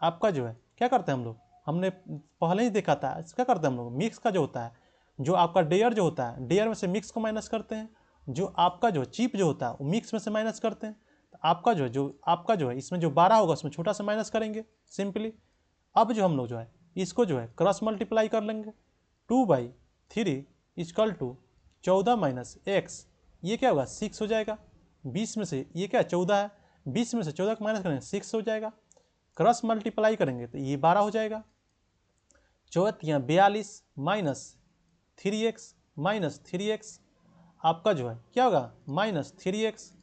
आपका जो है क्या करते हैं हम लोग, हमने पहले ही देखा था, क्या करते हैं हम लोग मिक्स का जो होता है, जो आपका डेयर जो होता है डेयर में से मिक्स को माइनस करते हैं, जो आपका जो चीप जो होता है वो मिक्स में से माइनस करते हैं। तो आपका जो है इसमें जो 12 होगा उसमें छोटा सा माइनस करेंगे सिंपली। अब जो हम लोग जो है इसको जो है क्रॉस मल्टीप्लाई कर लेंगे, 2/3 इजकल टू 14 माइनस एक्स, ये क्या होगा 6 हो जाएगा। 20 में से ये क्या 14 है, 20 में से 14 को माइनस करेंगे 6 हो जाएगा। क्रॉस मल्टीप्लाई करेंगे तो ये 12 हो जाएगा। 42 माइनस 3x माइनस 3x, आपका जो है क्या होगा माइनस 3x।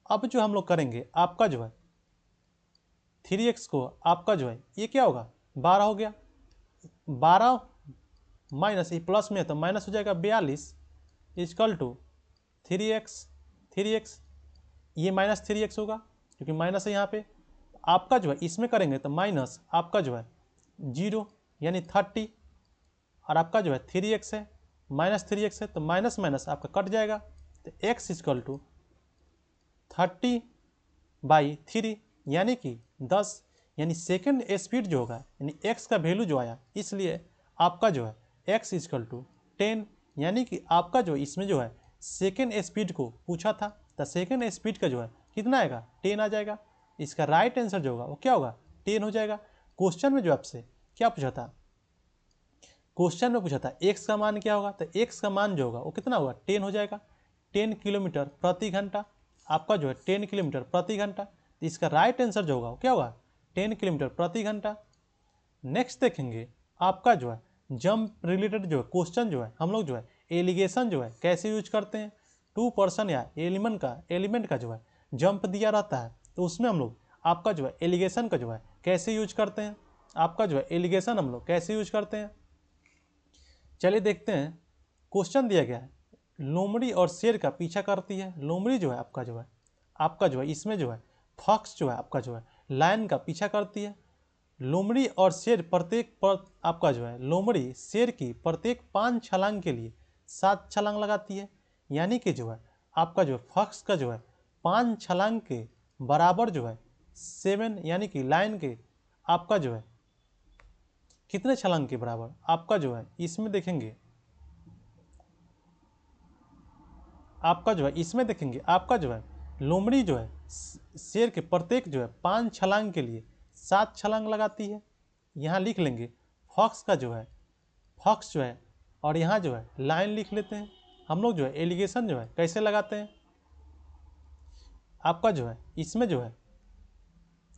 अब जो हम लोग करेंगे आपका जो है 3x को आपका जो है ये क्या होगा 12 हो गया, 12 माइनस ये प्लस में है तो माइनस हो जाएगा 42 इजकल टू 3x, ये माइनस 3x होगा क्योंकि माइनस है यहाँ पे। आपका जो है इसमें करेंगे तो माइनस आपका जो है 0 यानी 30, और आपका जो है 3x है माइनस 3x है तो माइनस माइनस आपका कट जाएगा। तो x इजकल टू 30/3 यानी कि 10, यानी सेकेंड स्पीड जो होगा यानी x का वैल्यू जो आया, इसलिए आपका जो है x इजकल टू 10, यानी कि आपका जो इसमें जो है सेकेंड स्पीड को पूछा था तो सेकेंड स्पीड का जो है कितना आएगा 10 आ जाएगा। इसका राइट आंसर जो होगा वो क्या होगा 10 हो जाएगा। क्वेश्चन में जो आपसे क्या पूछा था, क्वेश्चन में पूछा था x का मान क्या होगा, तो x का मान जो होगा वो कितना होगा 10 हो जाएगा। 10 किलोमीटर प्रति घंटा, आपका जो है 10 किलोमीटर प्रति घंटा, तो इसका राइट आंसर जो होगा वो क्या होगा 10 किलोमीटर प्रति घंटा। नेक्स्ट देखेंगे आपका जो है जंप रिलेटेड जो है क्वेश्चन जो है हम लोग जो है एलिगेशन जो है कैसे यूज करते हैं। 2 पर्सन या एलिमेंट का जो है जंप दिया रहता है तो उसमें हम लोग आपका जो है एलिगेशन का जो है कैसे यूज करते हैं। आपका जो है एलिगेशन हम लोग कैसे यूज करते हैं। चलिए देखते हैं। क्वेश्चन दिया गया है, लोमड़ी और शेर का पीछा करती है। लोमड़ी जो है आपका जो है इसमें जो है फॉक्स जो है आपका जो है लायन का पीछा करती है। लोमड़ी और शेर आपका जो है लोमड़ी शेर की प्रत्येक 5 छलांग के लिए 7 छलांग लगाती है। यानी कि जो है आपका जो है फॉक्स का जो है 5 छलांग के बराबर जो है 7, यानी कि लायन के आपका जो है कितने छलांग के बराबर आपका जो है इसमें देखेंगे। आपका जो है इसमें देखेंगे आपका जो है लोमड़ी जो है शेर के प्रत्येक जो है 5 छलांग के लिए 7 छलांग लगाती है। यहाँ लिख लेंगे फॉक्स जो है और यहाँ जो है लाइन लिख लेते हैं। हम लोग जो है एलिगेशन जो है कैसे लगाते हैं, आपका जो है इसमें जो है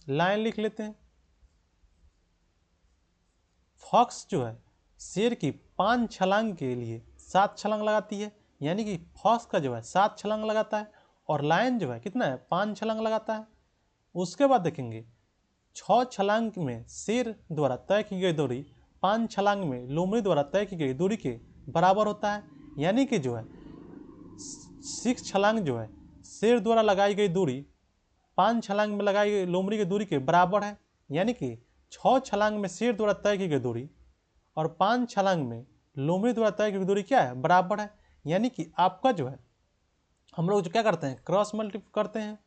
लाइन लिख लेते हैं। फॉक्स जो है शेर की 5 छलांग के लिए 7 छलांग लगाती है, यानी कि फॉक्स का जो है 7 छलांग लगाता है और लायन जो है कितना है 5 छलांग लगाता है। उसके बाद देखेंगे 6 छलांग में शेर द्वारा तय की गई दूरी 5 छलांग में लोमड़ी द्वारा तय की गई दूरी के बराबर होता है। यानी कि जो है 6 छलांग जो है शेर द्वारा लगाई गई दूरी 5 छलांग में लगाई गई लोमड़ी की दूरी के बराबर है। यानी कि 6 छलांग में शेर द्वारा तय की गई दूरी और 5 छलांग में लोमड़ी द्वारा तय की गई दूरी क्या है, बराबर है। यानी कि आपका जो है हम लोग जो क्या करते हैं क्रॉस मल्टीप्लाई करते हैं।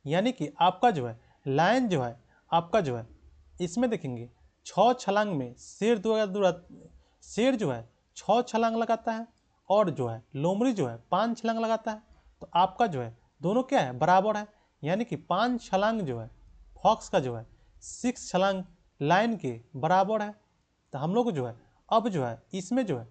यानी कि आपका जो है लाइन जो है आपका जो है इसमें देखेंगे 6 छलांग में शेर जो है 6 छलांग लगाता है और जो है लोमड़ी जो है 5 छलांग लगाता है। तो आपका जो है दोनों क्या है, बराबर है। यानी कि 5 छलांग जो है फॉक्स का जो है 6 छलांग लाइन के बराबर है। तो हम लोग जो है अब जो है इसमें जो है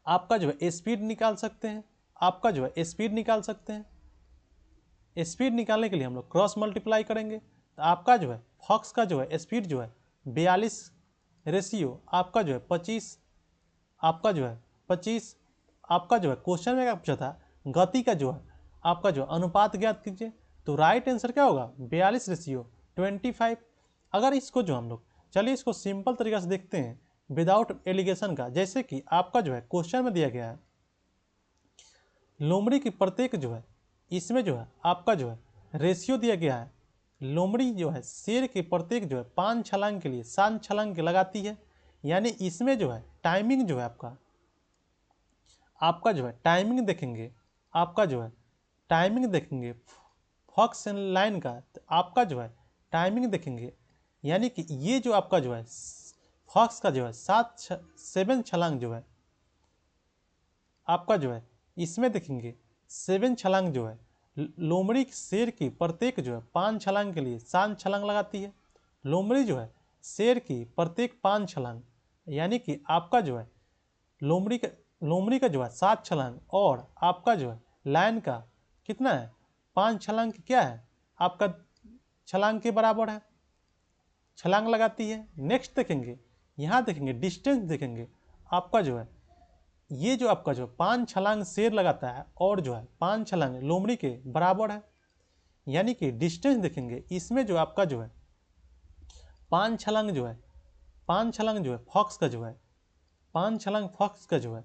आपका जो है स्पीड निकाल सकते हैं। आपका जो है स्पीड निकाल सकते हैं। स्पीड निकालने के लिए हम लोग क्रॉस मल्टीप्लाई करेंगे। तो आपका जो है फॉक्स का जो है स्पीड जो है 42 रेशियो आपका जो है 25, आपका जो है 25। आपका जो है क्वेश्चन में क्या पूछा था, गति का जो है आपका जो अनुपात ज्ञात कीजिए। तो राइट आंसर क्या होगा 42 रेशियो 25। अगर इसको जो हम लोग चलिए इसको सिंपल तरीका से देखते हैं विदाउट एलिगेशन का। जैसे कि आपका जो है क्वेश्चन में दिया गया है लोमड़ी की प्रत्येक जो है इसमें जो है आपका जो है रेशियो दिया गया है। लोमड़ी जो है शेर के प्रत्येक जो है 5 छलांग के लिए 7 छलांग लगाती है। यानी इसमें जो है टाइमिंग जो है आपका जो है टाइमिंग देखेंगे। आपका जो है टाइमिंग देखेंगे फॉक्स लाइन का, तो आपका जो है टाइमिंग देखेंगे। यानी कि ये जो आपका जो है फॉक्स का जो है 7 छलांग जो है आपका जो है इसमें देखेंगे 7 छलांग जो है लोमड़ी शेर की प्रत्येक जो है 5 छलांग के लिए 7 छलांग लगाती है। लोमड़ी जो है शेर की प्रत्येक 5 छलांग, यानी कि आपका जो है लोमड़ी का जो है 7 छलांग और आपका जो है लायन का कितना है 5 छलांग क्या है आपका छलांग के बराबर है, छलांग लगाती है। नेक्स्ट देखेंगे यहाँ देखेंगे डिस्टेंस देखेंगे। आपका जो है ये जो आपका जो 5 छलांग शेर लगाता है और जो है 5 छलांग लोमड़ी के बराबर है। यानी कि डिस्टेंस देखेंगे इसमें जो आपका जो है 5 छलांग जो है 5 छलांग जो है फॉक्स का जो है 5 छलांग फॉक्स का जो है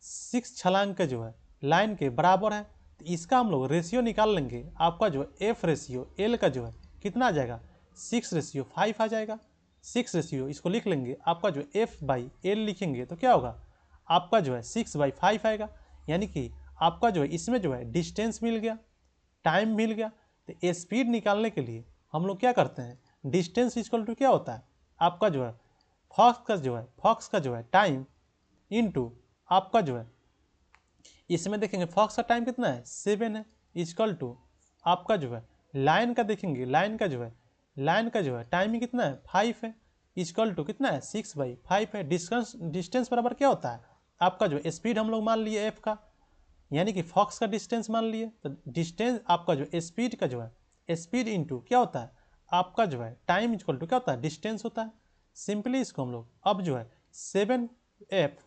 6 छलांग का जो है लाइन के बराबर है। तो इसका हम लोग रेशियो निकाल लेंगे। आपका जो एफ रेशियो एल का जो है कितना आ जाएगा 6:5 आ जाएगा। 6 रेशियो इसको लिख लेंगे। आपका जो F/L लिखेंगे तो क्या होगा आपका जो है 6/5 आएगा। यानी कि आपका जो है इसमें जो है डिस्टेंस मिल गया, टाइम मिल गया। तो स्पीड निकालने के लिए हम लोग क्या करते हैं डिस्टेंस इक्वल टू क्या होता है आपका जो है फॉक्स का जो है टाइम इनटू आपका जो है इसमें देखेंगे फॉक्स का टाइम कितना है 7 है इक्वल टू आपका जो है लाइन का देखेंगे लाइन का जो है टाइमिंग कितना है 5 है इक्वल टू कितना है 6/5 है। डिस्टेंस बराबर क्या होता है आपका जो स्पीड हम लोग मान लिए एफ का, यानी कि फॉक्स का डिस्टेंस मान लिए। तो डिस्टेंस आपका जो स्पीड का जो है स्पीड इनटू क्या होता है आपका जो है टाइम इक्वल टू क्या होता है डिस्टेंस होता है। सिंपली इसको हम लोग अब जो है 7F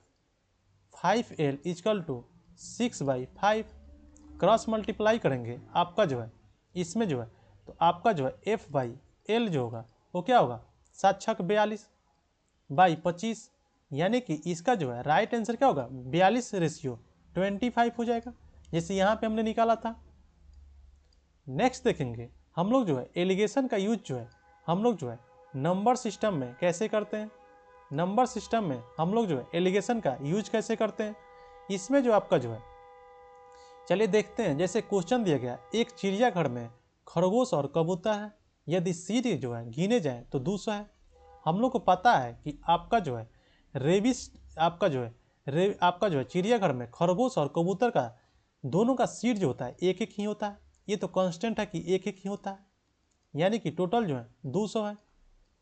5L equal to 6/5 cross multiply करेंगे। आपका जो है इसमें जो है तो आपका जो है F/L जो होगा वो क्या होगा 7 छक 42 बाई 25, यानी कि इसका जो है राइट आंसर क्या होगा 42/25 हो जाएगा, जैसे यहाँ पे हमने निकाला था। नेक्स्ट देखेंगे हम लोग जो है एलिगेशन का यूज जो है हम लोग जो है नंबर सिस्टम में कैसे करते हैं। नंबर सिस्टम में हम लोग जो है एलिगेशन का यूज कैसे करते हैं, इसमें जो आपका जो है चलिए देखते हैं। जैसे क्वेश्चन दिया गया, एक चिड़ियाघर में खरगोश और कबूतर है, यदि सीट जो है गिने जाए तो 200 है। हम लोग को पता है कि आपका जो है रेबिस आपका जो है चिड़ियाघर में खरगोश और कबूतर का दोनों का सीट जो होता है एक एक ही होता है। ये तो कांस्टेंट है कि एक एक ही होता है, यानी कि टोटल जो है 200 है,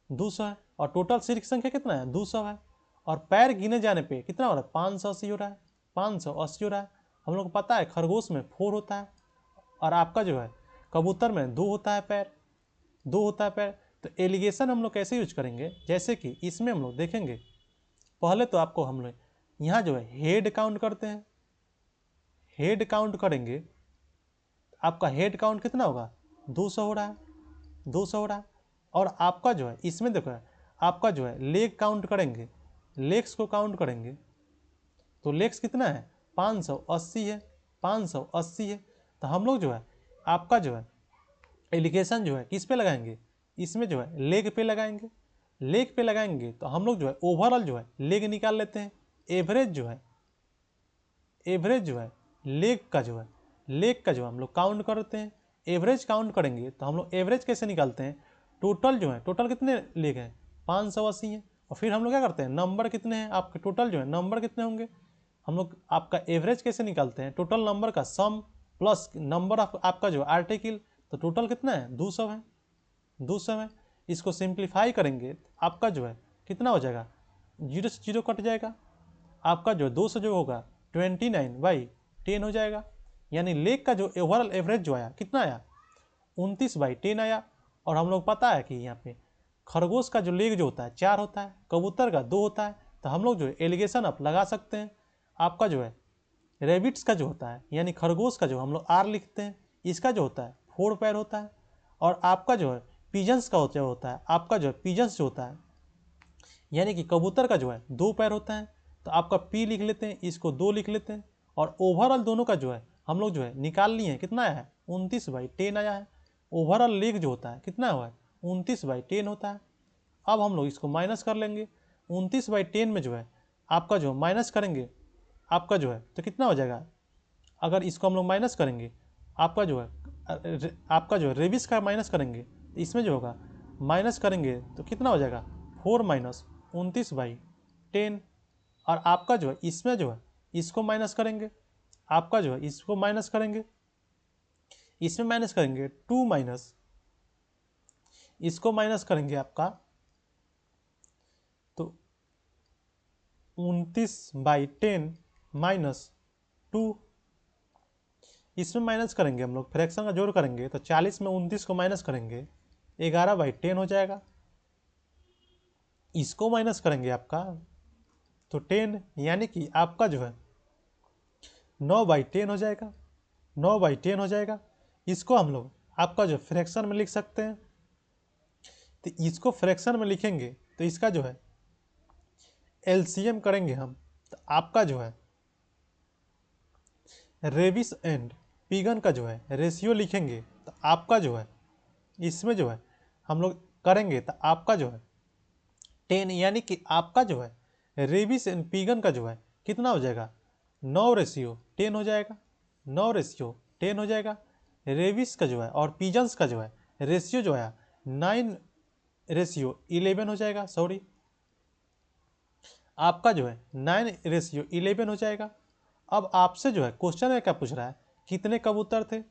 200 है। और टोटल सीट की संख्या कितना है 200 है। और पैर गिने जाने पे कितना हो रहा है 580 हो रहा है, 580 हो रहा है। हम लोग को पता है खरगोश में 4 होता है और आपका जो है कबूतर में 2 होता है पैर, 2 होता है पैर। तो एलिगेशन हम लोग कैसे यूज करेंगे, जैसे कि इसमें हम लोग देखेंगे पहले तो आपको हम लोग यहाँ जो है हेड काउंट करते हैं। हेड काउंट करेंगे, आपका हेड काउंट कितना होगा 200 हो रहा है, 200 हो रहा है। और आपका जो है इसमें देखो आपका जो है लेग काउंट करेंगे, लेग्स को काउंट करेंगे तो लेग्स कितना है 580 है, 580 है। तो हम लोग जो है आपका जो है एलिगेशन जो है किस पे लगाएंगे, इसमें जो है लेग पे लगाएंगे। लेग पे लगाएंगे तो हम लोग जो है ओवरऑल जो है लेग निकाल लेते हैं। एवरेज जो है लेग का जो हम लोग काउंट करते हैं। एवरेज काउंट करेंगे तो हम लोग एवरेज कैसे निकालते हैं, टोटल जो है टोटल कितने लेग हैं 580 है। और फिर हम लोग क्या करते हैं नंबर कितने हैं आपके, टोटल जो है नंबर कितने होंगे, हम लोग आपका एवरेज कैसे निकालते हैं, टोटल नंबर का सम प्लस नंबर ऑफ आपका जो आर्टिकल, तो टोटल कितना है 200 है, 200 है। इसको सिंप्लीफाई करेंगे आपका जो है कितना हो जाएगा 0 से 0 कट जाएगा, आपका जो 200 जो होगा 29/10 हो जाएगा। यानी लेग का जो ओवरऑल एवरेज जो आया कितना आया 29/10 आया। और हम लोग पता है कि यहाँ पे खरगोश का जो लेग जो होता है 4 होता है, कबूतर का 2 होता है। तो हम लोग जो है एलिगेशन आप लगा सकते हैं। आपका जो है रेबिट्स का जो होता है यानी खरगोश का जो हम लोग आर लिखते हैं, इसका जो होता है 4 पैर होता है। और आपका जो है पिजन्स का होता है आपका जो है पिजन्स जो होता है यानी कि कबूतर का जो है 2 पैर होता है। तो आपका पी लिख लेते हैं, इसको 2 लिख लेते हैं। और ओवरऑल दोनों का जो है हम लोग जो है निकाल लिए हैं, कितना आया है 29/10 आया है। ओवरऑल लेग जो होता है कितना हुआ है 29/10 होता है। अब हम लोग इसको माइनस कर लेंगे, 29/10 में जो है आपका जो माइनस करेंगे आपका जो है तो कितना हो जाएगा, अगर इसको हम लोग माइनस करेंगे आपका जो है रेबिस का माइनस करेंगे तो इसमें जो होगा माइनस करेंगे तो कितना हो जाएगा 4-29/10। और आपका जो है इसमें जो है इसको माइनस करेंगे, आपका जो है इसको माइनस करेंगे, इसमें माइनस करेंगे 2 माइनस इसको माइनस करेंगे आपका तो 29/10 -2, इसमें माइनस करेंगे हम लोग फ्रैक्शन का जोड़ करेंगे तो 40 में 29 को माइनस करेंगे 11/10 हो जाएगा। इसको माइनस करेंगे आपका तो 10, यानी कि आपका जो है 9/10 हो जाएगा, 9/10 हो जाएगा। इसको हम लोग आपका जो फ्रैक्शन में लिख सकते हैं। तो इसको फ्रैक्शन में लिखेंगे तो इसका जो है एलसीएम करेंगे हम, तो आपका जो है रेबिस एंड पिगन का जो है रेशियो लिखेंगे तो आपका जो है इसमें जो है हम लोग करेंगे तो आपका जो है 10, यानी कि आपका जो है रेबिस एंड पिगन का जो है कितना हो जाएगा 9/10 हो जाएगा, 9/10 हो जाएगा। रेबिस का जो है और पिजन्स का जो है रेशियो जो है 9/11 हो जाएगा, सॉरी आपका जो है 9/11 हो जाएगा। अब आपसे जो है क्वेश्चन में क्या पूछ रहा है, कितने कबूतर थे,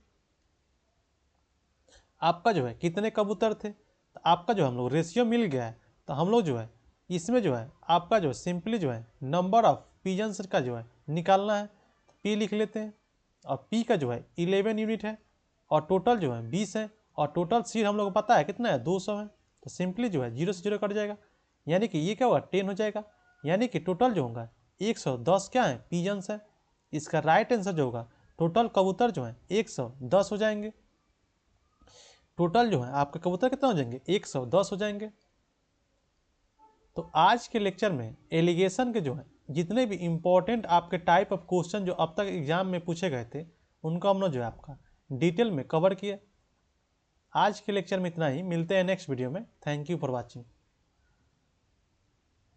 आपका जो है कितने कबूतर थे। तो आपका जो हम लोग रेशियो मिल गया है तो हम लोग जो है इसमें जो है आपका जो है सिंपली जो है नंबर ऑफ पिजन्स का जो है निकालना है, पी लिख लेते हैं। और पी का जो है 11 यूनिट है और टोटल जो है 20 है और टोटल सीट हम लोग को पता है कितना है 200 है। तो सिंपली जो है 0 से 0 कट जाएगा, यानी कि ये क्या होगा 10 हो जाएगा। यानी कि टोटल जो होगा 110 क्या है पिजन्स है। इसका राइट आंसर जो होगा टोटल कबूतर जो है 110 हो जाएंगे। टोटल जो है आपके कबूतर कितना हो जाएंगे 110 हो जाएंगे। तो आज के लेक्चर में एलिगेशन के जो है जितने भी इम्पोर्टेंट आपके टाइप ऑफ क्वेश्चन जो अब तक एग्जाम में पूछे गए थे उनको हमने जो है आपका डिटेल में कवर किया। आज के लेक्चर में इतना ही, मिलते हैं नेक्स्ट वीडियो में। Thank you for watching.